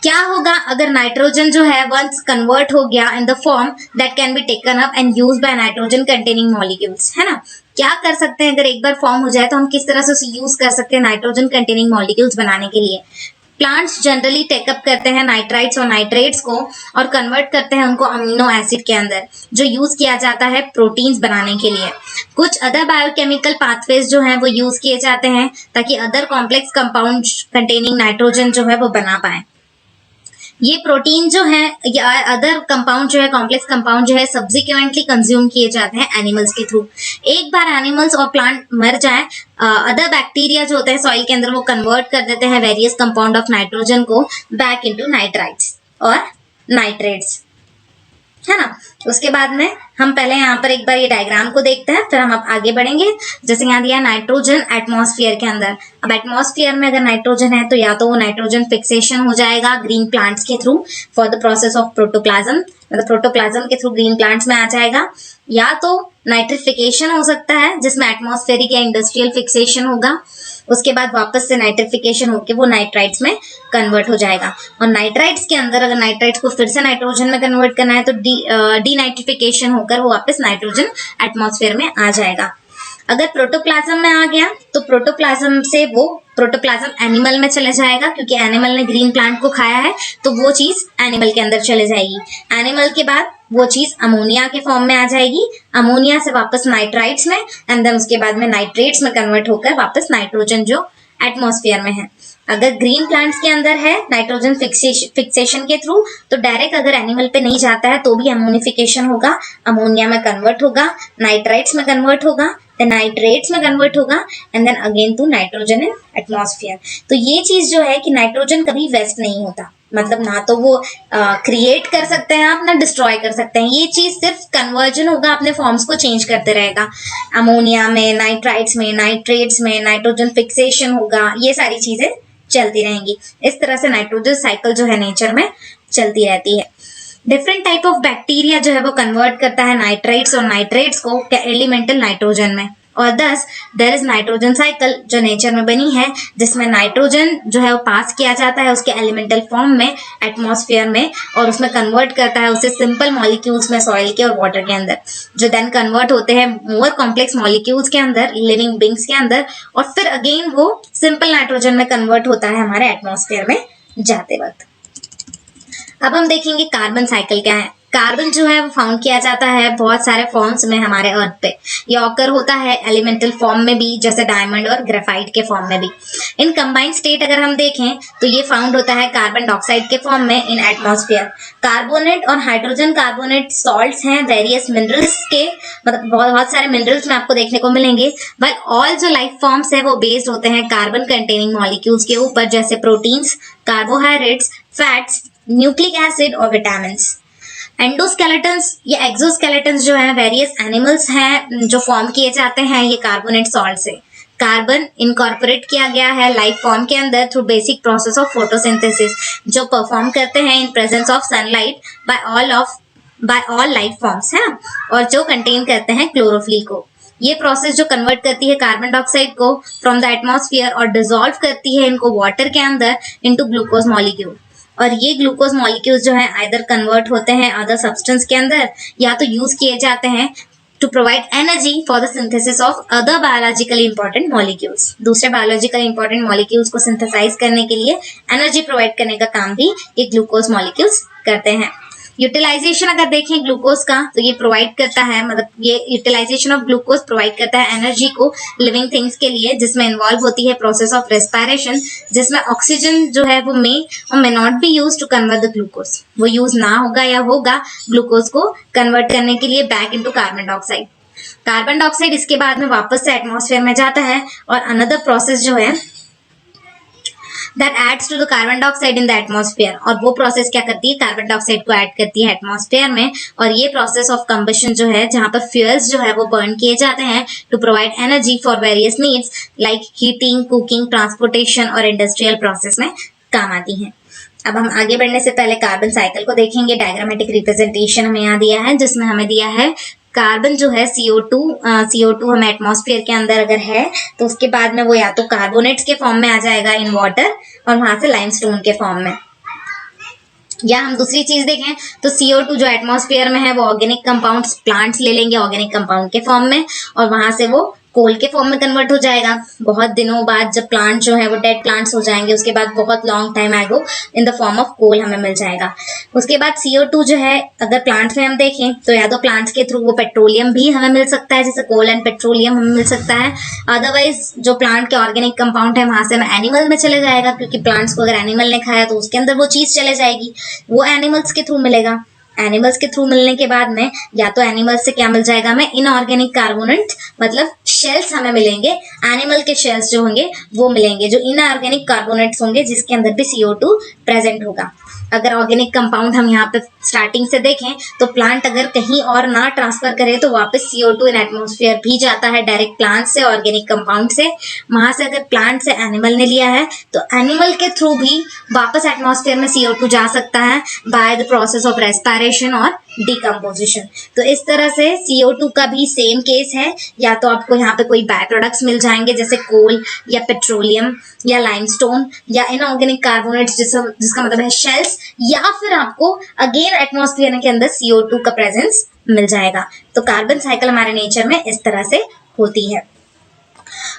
क्या होगा अगर नाइट्रोजन जो है वंस कन्वर्ट हो गया इन the form that can be taken up and used by nitrogen containing molecules, है ना। क्या कर सकते हैं अगर एक बार फॉर्म हो जाए तो हम किस तरह से उसे यूज कर सकते हैं नाइट्रोजन कंटेनिंग मॉलिक्यूल्स बनाने के लिए। प्लांट्स जनरली टेकअप करते हैं नाइट्राइट्स और नाइट्रेट्स को और कन्वर्ट करते हैं उनको अमीनो एसिड के अंदर, जो यूज किया जाता है प्रोटीन्स बनाने के लिए। कुछ अदर बायोकेमिकल पाथवेज जो हैं वो यूज किए जाते हैं ताकि other complex compound containing nitrogen जो है वो बना पाए। ये प्रोटीन जो है या अदर कंपाउंड जो है, कॉम्प्लेक्स कंपाउंड जो है, सब्सिक्वेंटली कंज्यूम किए जाते हैं एनिमल्स के थ्रू। एक बार एनिमल्स और प्लांट मर जाए, अदर बैक्टीरिया जो होते हैं सॉइल के अंदर वो कन्वर्ट कर देते हैं वेरियस कंपाउंड ऑफ नाइट्रोजन को बैक इनटू नाइट्राइट्स और नाइट्रेट्स, है ना। उसके बाद में हम पहले यहाँ पर एक बार ये डायग्राम को देखते हैं, फिर हम अब आगे बढ़ेंगे। जैसे यहाँ दिया नाइट्रोजन एटमॉस्फेयर के अंदर। अब एटमॉस्फेयर में अगर नाइट्रोजन है तो या तो वो नाइट्रोजन फिक्सेशन हो जाएगा ग्रीन प्लांट्स के through for the process of protoplasm, मतलब प्रोटोप्लाज्म के थ्रू ग्रीन प्लांट्स में आ जाएगा, या तो नाइट्रिफिकेशन हो सकता है जिसमें एटमॉस्फेरिक या इंडस्ट्रियल फिक्सेशन होगा, उसके बाद वापस से नाइट्रिफिकेशन होकर वो नाइट्राइट्स में कन्वर्ट हो जाएगा। और नाइट्राइट्स के अंदर अगर नाइट्राइट्स को फिर से नाइट्रोजन में कन्वर्ट करना है तो डीनाइट्रिफिकेशन होकर वो वापस नाइट्रोजन एटमॉस्फेयर में आ जाएगा। अगर प्रोटोप्लाज्म में आ गया तो प्रोटोप्लाज्म से वो प्रोटोप्लाज्म एनिमल में चले जाएगा, क्योंकि एनिमल ने ग्रीन प्लांट को खाया है तो वो चीज एनिमल के अंदर चले जाएगी। एनिमल के बाद वो चीज अमोनिया के फॉर्म में आ जाएगी, अमोनिया से वापस नाइट्राइट्स में, एंड देन उसके बाद में नाइट्रेट्स में कन्वर्ट होकर वापस नाइट्रोजन जो एटमॉस्फेयर में है। अगर ग्रीन प्लांट्स के अंदर है नाइट्रोजन फिक्सेशन के थ्रू, तो डायरेक्ट अगर एनिमल पे नहीं जाता है तो भी अमोनिफिकेशन होगा, अमोनिया में कन्वर्ट होगा, नाइट्राइट्स में कन्वर्ट होगा, देन नाइट्रेट्स में कन्वर्ट होगा, and then again to nitrogen in atmosphere. तो ये चीज जो है कि नाइट्रोजन कभी वेस्ट नहीं होता, मतलब ना तो वो क्रिएट कर सकते हैं आप, ना डिस्ट्रॉय कर सकते हैं। ये चीज सिर्फ कन्वर्जन होगा, अपने फॉर्म्स को चेंज करते रहेगा, अमोनिया में, नाइट्राइट्स में, नाइट्रेट्स में, नाइट्रोजन फिक्सेशन होगा, ये सारी चीजें चलती रहेंगी। इस तरह से नाइट्रोजन साइकिल जो है नेचर में चलती रहती है। डिफरेंट टाइप ऑफ बैक्टीरिया जो है वो कन्वर्ट करता है नाइट्राइट्स और नाइट्रेट्स को एलिमेंटल नाइट्रोजन में, और दस देयर इज नाइट्रोजन साइकिल जो नेचर में बनी है, जिसमें नाइट्रोजन जो है वो पास किया जाता है उसके एलिमेंटल फॉर्म में एटमॉस्फेयर में, और उसमें कन्वर्ट करता है उसे सिंपल मॉलिक्यूल्स में सॉइल के और वाटर के अंदर, जो देन कन्वर्ट होते हैं मोर कॉम्प्लेक्स मॉलिक्यूल्स के अंदर, लिविंग बींग्स के अंदर, और फिर अगेन वो सिंपल नाइट्रोजन में कन्वर्ट होता है हमारे एटमॉस्फेयर में जाते वक्त। अब हम देखेंगे कार्बन साइकिल क्या है। कार्बन जो है वो फाउंड किया जाता है बहुत सारे फॉर्म्स में हमारे अर्थ पे। ये ऑकर होता है एलिमेंटल फॉर्म में भी, जैसे डायमंड और ग्रेफाइट के फॉर्म में भी। इन कंबाइंड स्टेट अगर हम देखें तो ये फाउंड होता है कार्बन डाइऑक्साइड के फॉर्म में इन एटमॉस्फेयर। कार्बोनेट और हाइड्रोजन कार्बोनेट सॉल्ट्स हैं वेरियस मिनरल्स के, मतलब बहुत सारे मिनरल्स में आपको देखने को मिलेंगे। बट ऑल जो लाइफ फॉर्म्स है वो बेस्ड होते हैं कार्बन कंटेनिंग मॉलिक्यूल्स के ऊपर, जैसे proteins, carbohydrates, fats, nucleic acid और विटामिन्स। एंडोस्केलेटन्स या एक्सोस्केलेटन्स जो है वेरियस एनिमल्स हैं जो फॉर्म किए जाते हैं ये कार्बोनेट सॉल्ट से। कार्बन इनकॉर्पोरेट किया गया है लाइफ फॉर्म के अंदर through basic process of photosynthesis, जो परफॉर्म करते हैं in presence of sunlight bye all life forms है, और जो कंटेन करते हैं क्लोरोफिल को। ये प्रोसेस जो कन्वर्ट करती है कार्बन डाइऑक्साइड को फ्रॉम द एटमॉस्फेयर और डिसॉल्व करती है इनको वाटर के अंदर इनटू ग्लूकोज मॉलिक्यूल, और ये ग्लूकोज मॉलिक्यूल्स जो है आइदर कन्वर्ट होते हैं अदर सब्सटेंस के अंदर, या तो यूज किए जाते हैं to provide energy for the synthesis of other biologically important molecules. दूसरे बायोलॉजिकली इंपॉर्टेंट मॉलिक्यूल्स को सिंथेसाइज करने के लिए एनर्जी प्रोवाइड करने का काम भी ये ग्लूकोज मॉलिक्यूल्स करते हैं। यूटिलाइजेशन अगर देखें ग्लूकोज का तो ये प्रोवाइड करता है, मतलब ये यूटिलाइजेशन ऑफ ग्लूकोज प्रोवाइड करता है एनर्जी को लिविंग थिंग्स के लिए, जिसमें इन्वॉल्व होती है प्रोसेस ऑफ रेस्पिरेशन, जिसमें ऑक्सीजन जो है वो may not be use to convert the glucose, वो यूज ना होगा या होगा ग्लूकोज को कन्वर्ट करने के लिए back into carbon dioxide. Carbon dioxide इसके बाद में वापस से एटमॉस्फेयर में जाता है, और अनदर प्रोसेस जो है that adds to the carbon dioxide in the atmosphere, और वो प्रोसेस क्या करती है कार्बन डाइऑक्साइड को ऐड करती है एटमॉस्फेयर में। और ये प्रोसेस ऑफ कंबशन जो है जहां पर फ्यूल्स जो है वो बर्न किए जाते हैं to provide energy for various needs like heating, cooking, transportation और इंडस्ट्रियल प्रोसेस में काम आती हैं। अब हम आगे बढ़ने से पहले कार्बन साइकिल को देखेंगे। डायग्रामेटिक रिप्रेजेंटेशन हमें यहाँ दिया है, जिसमें हमें दिया है कार्बन जो है CO2 हमें एटमॉस्फेयर के अंदर अगर है तो उसके बाद में वो या तो कार्बोनेट्स के फॉर्म में आ जाएगा इन वाटर, और वहां से लाइमस्टोन के फॉर्म में। या हम दूसरी चीज देखें तो CO2 जो एटमॉस्फेयर में है वो ऑर्गेनिक कंपाउंड्स प्लांट्स ले लेंगे ऑर्गेनिक कंपाउंड के फॉर्म में, और वहां से वो कोल के फॉर्म में कन्वर्ट हो जाएगा। बहुत दिनों बाद जब प्लांट जो है वो डेड प्लांट्स हो जाएंगे, उसके बाद बहुत लॉन्ग टाइम आएगो in the form of coal हमें मिल जाएगा। उसके बाद CO2 जो है अगर प्लांट्स में हम देखें तो या तो प्लांट्स के थ्रू वो पेट्रोलियम भी हमें मिल सकता है, जैसे कोल एंड पेट्रोलियम हमें मिल सकता है। अदरवाइज जो प्लांट के ऑर्गेनिक कंपाउंड है वहां से हमें एनिमल में चले जाएगा, क्योंकि प्लांट्स को अगर एनिमल ने खाया तो उसके अंदर वो चीज चले जाएगी, वो एनिमल्स के थ्रू मिलेगा। एनिमल्स के थ्रू मिलने के बाद में या तो एनिमल्स से क्या मिल जाएगा हमें इनऑर्गेनिक कार्बोनेट, मतलब शेल्स हमें मिलेंगे, एनिमल के शेल्स जो होंगे वो मिलेंगे, जो इनऑर्गेनिक कार्बोनेट्स होंगे जिसके अंदर भी CO2 प्रेजेंट होगा। अगर ऑर्गेनिक कंपाउंड हम यहाँ पे स्टार्टिंग से देखें तो प्लांट अगर कहीं और ना ट्रांसफर करे तो वापस CO2 इन एटमॉस्फेयर भी जाता है डायरेक्ट प्लांट से ऑर्गेनिक कंपाउंड से। वहां से अगर प्लांट से एनिमल ने लिया है तो एनिमल के थ्रू भी वापस एटमॉस्फेयर में CO2 जा सकता है by the process of respiration और डिकम्पोजिशन। तो इस तरह से CO2 का भी सेम केस है, या तो आपको यहाँ पे कोई बाय प्रोडक्ट्स मिल जाएंगे जैसे कोल या पेट्रोलियम या लाइमस्टोन या इनऑर्गेनिक कार्बोनेट्स जिसका मतलब है शेल्स, या फिर आपको अगेन एटमॉस्फेयर के अंदर CO2 का प्रेजेंस मिल जाएगा। तो कार्बन साइकिल हमारे नेचर में इस तरह से होती है।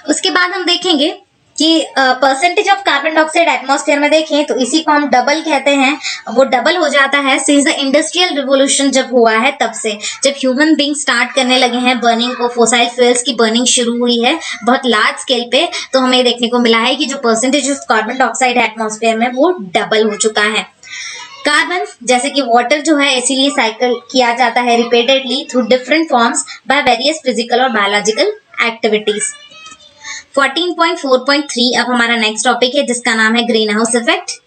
उसके बाद हम देखेंगे कि percentage of carbon dioxide atmosphere में देखें तो इसी को हम डबल कहते हैं। वो डबल हो जाता है सिंस द इंडस्ट्रियल रिवोल्यूशन जब हुआ है तब से, जब ह्यूमन बींग स्टार्ट करने लगे हैं बर्निंग को, फोसाइल फ्यूल्स की बर्निंग शुरू हुई है बहुत लार्ज स्केल पे, तो हमें देखने को मिला है कि जो percentage of carbon dioxide atmosphere में वो डबल हो चुका है। कार्बन जैसे कि वाटर जो है इसीलिए साइकिल किया जाता है repeatedly through different forms by various physical और बायोलॉजिकल एक्टिविटीज। 14.4.3 अब हमारा नेक्स्ट टॉपिक है जिसका नाम है green house effect.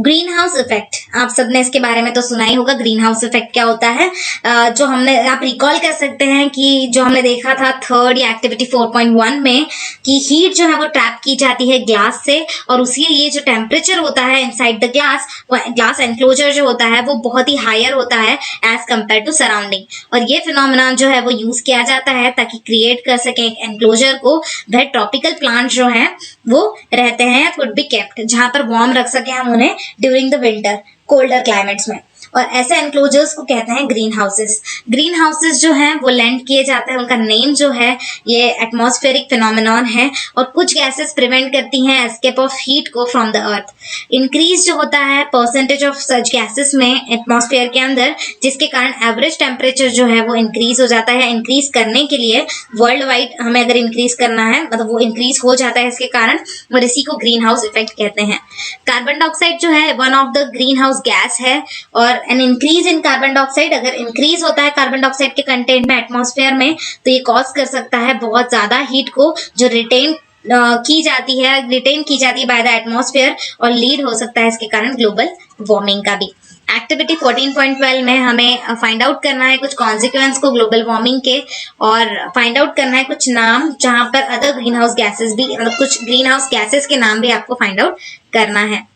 Green house effect आप सबने इसके बारे में तो सुना ही होगा। ग्रीन हाउस इफेक्ट क्या होता है? जो हमने आप रिकॉल कर सकते हैं कि जो हमने देखा था थर्ड या एक्टिविटी 4.1 में कि हीट जो है वो ट्रैप की जाती है ग्लास से, और उसी ये जो टेम्परेचर होता है इनसाइड द ग्लास, वो ग्लास एनक्लोजर जो होता है वो बहुत ही हायर होता है एज कम्पेयर टू सराउंडिंग, और ये फिनोमेना जो है वो यूज किया जाता है ताकि क्रिएट कर सके एक एनक्लोजर को वह ट्रॉपिकल प्लांट जो है वो रहते हैं, कुड बी केप्ट, जहां पर वार्म रख सके हम उन्हें during the winter colder climates में, और ऐसे एनक्लोजर्स को कहते हैं ग्रीन हाउसेस। ग्रीन हाउसेस जो हैं वो लैंड किए जाते हैं, उनका नेम जो है ये एटमॉस्फेरिक फिनोमेनॉन है, और कुछ गैसेस प्रिवेंट करती हैं एस्केप ऑफ हीट को फ्रॉम द अर्थ। इंक्रीज जो होता है परसेंटेज ऑफ सच गैसेस में एटमॉस्फेयर के अंदर, जिसके कारण एवरेज टेम्परेचर जो है वो इंक्रीज हो जाता है। इंक्रीज करने के लिए वर्ल्ड वाइड हमें अगर इंक्रीज करना है मतलब वो इंक्रीज हो जाता है इसके कारण, और इसी को ग्रीन हाउस इफेक्ट कहते हैं। कार्बन डाइऑक्साइड जो है one of the green house gas है, और an increase in carbon dioxide, अगर इंक्रीज होता है कार्बन डाइऑक्साइड के कंटेंट में एटमॉस्फेयर में तो ये कॉज कर सकता है बहुत ज्यादा हीट को जो रिटेन की जाती है बाय द एटमॉस्फेयर, और लीड हो सकता है इसके कारण ग्लोबल वार्मिंग का भी। एक्टिविटी 14.12 में हमें फाइंड आउट करना है कुछ कॉन्सिक्वेंस को ग्लोबल वार्मिंग के, और फाइंड आउट करना है कुछ नाम जहां पर अदर ग्रीन हाउस गैसेस भी, मतलब कुछ ग्रीन हाउस गैसेस के नाम भी आपको फाइंड आउट करना है।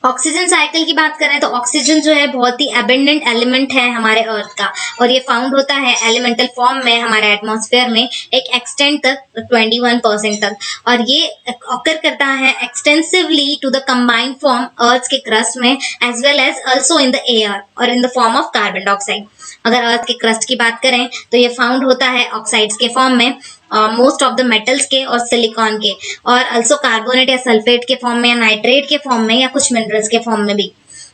ऑक्सीजन साइकिल की बात करें तो ऑक्सीजन जो है बहुत ही एबंडेंट एलिमेंट है हमारे अर्थ का, और ये फाउंड होता है एलिमेंटल फॉर्म में हमारे एटमॉस्फेयर में एक एक्सटेंट तक 21% तक, और ये ऑकर करता है extensively to the combined form earth के क्रस्ट में as well as also in the air और in the form of carbon dioxide. अगर अर्थ के क्रस्ट की बात करें तो ये फाउंड होता है ऑक्साइड्स के फॉर्म में, मोस्ट ऑफ द मेटल्स के और सिलिकॉन के, और अल्सो कार्बोनेट या सल्फेट के फॉर्म में या नाइट्रेट के फॉर्म में या कुछ मिनरल्स के फॉर्म में भी।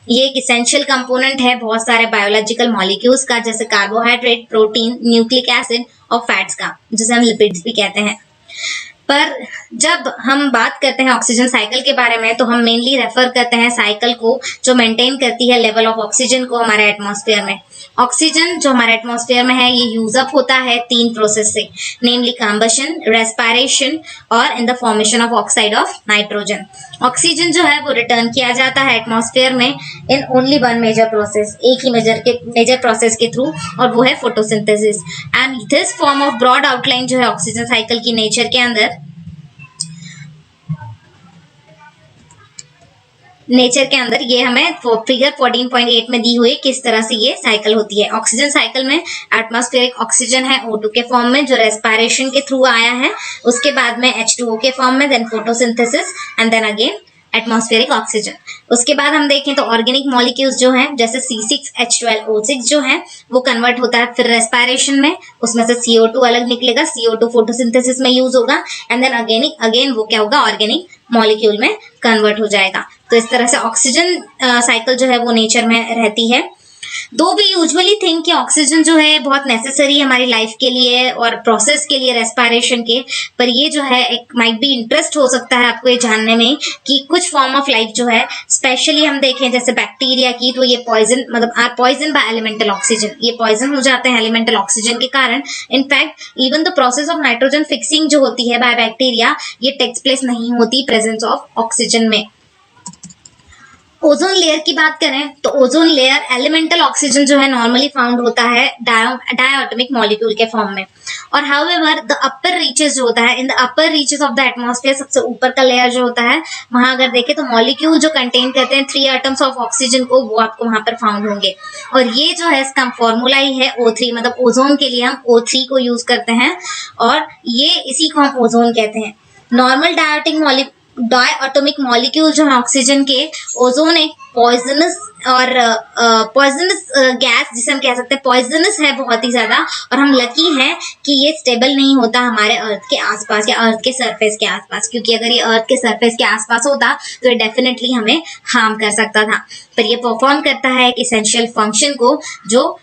ये एक इसेंशियल कंपोनेंट है बहुत सारे बायोलॉजिकल मॉलिक्यूल्स का, जैसे कार्बोहाइड्रेट, प्रोटीन, न्यूक्लिक एसिड और फैट्स का, जिसे हम लिपिड्स भी कहते हैं। पर जब हम बात करते हैं ऑक्सीजन साइकिल के बारे में तो हम मेनली रेफर करते हैं साइकिल को जो मेंटेन करती है लेवल ऑफ ऑक्सीजन को हमारे एटमॉस्फेयर में। ऑक्सीजन जो हमारे एटमॉस्फेयर में है ये यूज अप होता है 3 प्रोसेस से, नेमली कंबशन, रेस्पिरेशन और in the formation of oxide of nitrogen. Oxygen जो है वो रिटर्न किया जाता है एटमॉस्फेयर में in only one major process, एक ही मेजर प्रोसेस के थ्रू, और वो है photosynthesis. And this form of broad outline जो है ऑक्सीजन साइकिल की नेचर के अंदर ये हमें फिगर 14.8 में दी हुई किस तरह से ये साइकिल होती है। ऑक्सीजन साइकिल में एटमॉस्फेरिक ऑक्सीजन है O2 के फॉर्म में जो रेस्पिरेशन के थ्रू आया है, उसके बाद में H2O के फॉर्म में, then photosynthesis and then again atmospheric oxygen. उसके बाद हम देखें तो ऑर्गेनिक मॉलिक्यूल्स जो हैं जैसे C6H12O6 जो है वो कन्वर्ट होता है फिर रेस्पिरेशन में, उसमें से CO2 अलग निकलेगा, CO2 फोटोसिंथेसिस में यूज होगा, एंड देन अगेन वो क्या होगा ऑर्गेनिक मॉलिक्यूल में कन्वर्ट हो जाएगा। तो इस तरह से ऑक्सीजन साइकिल जो है वो नेचर में रहती है। दो भी यूजुअली थिंक कि ऑक्सीजन जो है बहुत नेसेसरी है हमारी लाइफ के लिए और प्रोसेस के लिए रेस्पिरेशन के, पर ये जो है एक माइट बी इंटरेस्ट हो सकता है आपको ये जानने में कि कुछ फॉर्म ऑफ लाइफ जो है स्पेशली हम देखें जैसे बैक्टीरिया की, तो ये पॉइजन मतलब are poison by elemental oxygen, ये पॉइजन हो जाते हैं एलिमेंटल ऑक्सीजन के कारण। In fact even the process of nitrogen fixing जो होती है बाय बैक्टीरिया ये टेक्स प्लेस नहीं होती प्रेजेंस ऑफ ऑक्सीजन में। ओजोन लेयर की बात करें तो ओजोन लेयर एलिमेंटल ऑक्सीजन जो है नॉर्मली फाउंड होता है डायटोमिक मॉलिक्यूल के फॉर्म में, और हाउएवर द अपर रीचेस जो होता है in the upper reaches of the atmosphere, सबसे ऊपर का लेयर जो होता है वहां अगर देखें तो मॉलिक्यूल जो कंटेन करते हैं 3 एटम्स ऑफ ऑक्सीजन को वो आपको वहां पर फाउंड होंगे, और ये जो है इसका फॉर्मूला ही है O3, मतलब ओजोन के लिए हम O3 को यूज करते हैं और ये इसी को हम ओजोन कहते हैं। नॉर्मल डायटोमिक मॉलिक्यूल जो है ऑक्सीजन के, ओजोन एक पॉइजनस और पॉइजनस गैस जिसे हम कह सकते हैं पॉइजनस है बहुत ही ज्यादा, और हम लकी हैं कि ये स्टेबल नहीं होता हमारे अर्थ के आसपास या अर्थ के सरफेस के आसपास, क्योंकि अगर ये अर्थ के सरफेस के आसपास होता तो ये डेफिनेटली हमें हार्म कर सकता था। पर ये परफॉर्म करता है एक इसेंशियल फंक्शन को जो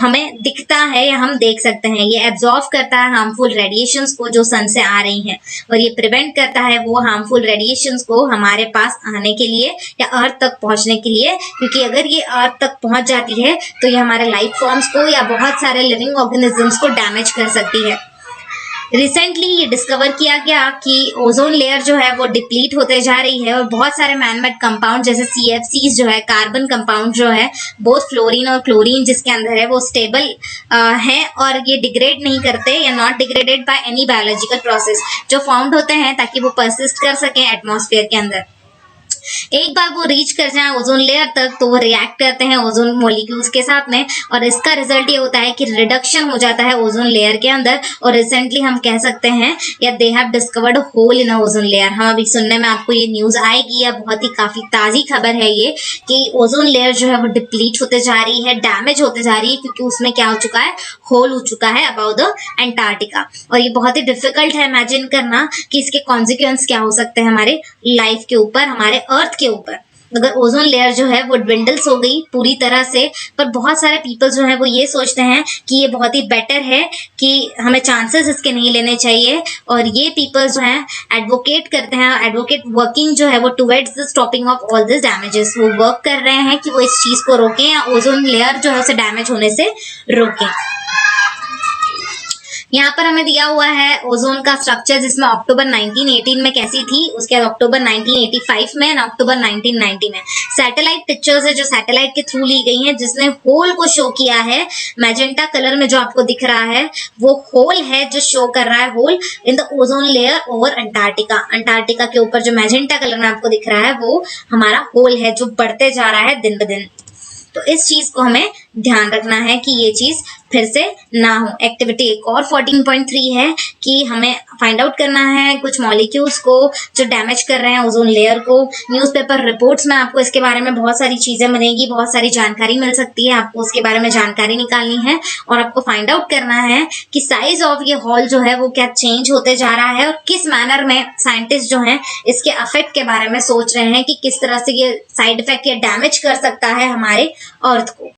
हमें दिखता है या हम देख सकते हैं। ये एब्जॉर्व करता है हार्मफुल रेडिएशंस को जो सन से आ रही हैं, और ये प्रिवेंट करता है वो हार्मफुल रेडिएशंस को हमारे पास आने के लिए या अर्थ तक पहुंचने के लिए, क्योंकि अगर ये अर्थ तक पहुंच जाती है तो ये हमारे लाइफ फॉर्म्स को या बहुत सारे लिविंग ऑर्गेनिजम्स को डैमेज कर सकती है। रिसेंटली ये डिस्कवर किया गया कि ओजोन लेयर जो है वो डिप्लीट होते जा रही है, और बहुत सारे मैनमेड कंपाउंड जैसे CFCs जो है, कार्बन कंपाउंड जो है, बोथ फ्लोरीन और क्लोरीन जिसके अंदर है, वो स्टेबल हैं और ये डिग्रेड नहीं करते या not degraded by any biological process, जो फाउंड होते हैं ताकि वो परसिस्ट कर सकें एटमॉस्फेयर के अंदर। एक बार वो रीच कर जाए ओजोन लेयर तक तो वो रिएक्ट करते हैं ओजोन मॉलिक्यूल्स के साथ में, और इसका रिजल्ट ये होता है कि रिडक्शन हो जाता है ओजोन लेयर के अंदर। और रिसेंटली हम कह सकते हैं या they have discovered hole in ozone layer. हम अभी सुनने में आपको ये न्यूज आएगी या बहुत ही काफी ताजी खबर है ये कि ओजोन लेयर जो है वो डिप्लीट होते जा रही है, डैमेज होते जा रही है, क्योंकि उसमें क्या हो चुका है, होल हो चुका है अबाउट द एंटार्क्टिका। और ये बहुत ही डिफिकल्ट है इमेजिन करना कि इसके कॉन्सिक्वेंस क्या हो सकते हैं हमारे लाइफ के ऊपर, हमारे अर्थ के ऊपर, अगर ओजोन लेयर जो है वो ड्विंडल्स हो गई पूरी तरह से। पर बहुत सारे पीपल जो है वो ये सोचते हैं कि ये बहुत ही बेटर है, कि हमें चांसेस इसके नहीं लेने चाहिए, और ये पीपल जो हैं एडवोकेट करते हैं, एडवोकेट वर्किंग जो है वो towards the stopping of all this damages. वो वर्क कर रहे हैं कि वो इस चीज को रोकें या ओजोन लेयर जो है उसे डैमेज होने से रोकें। यहाँ पर हमें दिया हुआ है ओजोन का स्ट्रक्चर, जिसमें अक्टूबर 1918 में कैसी थी, उसके बाद अक्टूबर 1985 में और अक्टूबर 1990 में सैटेलाइट पिक्चर्स है जो सैटेलाइट के थ्रू ली गई हैं, जिसने होल को शो किया है। मैजेंटा कलर में जो आपको दिख रहा है वो होल है जो शो कर रहा है, hole in the ozone layer over Antarctica. Antarctica के ऊपर जो मैजेंटा कलर में आपको दिख रहा है वो हमारा होल है जो बढ़ते जा रहा है दिन ब दिन। तो इस चीज को हमें ध्यान रखना है कि ये चीज फिर से ना हो। एक्टिविटी एक और 14.3 है कि हमें फाइंड आउट करना है कुछ मॉलिक्यूल्स को जो डैमेज कर रहे हैं ओजोन लेयर को। न्यूज़पेपर रिपोर्ट्स में आपको इसके बारे में बहुत सारी चीजें मिलेंगी, बहुत सारी जानकारी मिल सकती है, आपको उसके बारे में जानकारी निकालनी है और आपको फाइंड आउट करना है कि साइज ऑफ ये हॉल जो है वो क्या चेंज होते जा रहा है और किस मैनर में साइंटिस्ट जो है इसके अफेक्ट के बारे में सोच रहे हैं कि किस तरह से ये साइड इफेक्ट या डैमेज कर सकता है हमारे अर्थ को।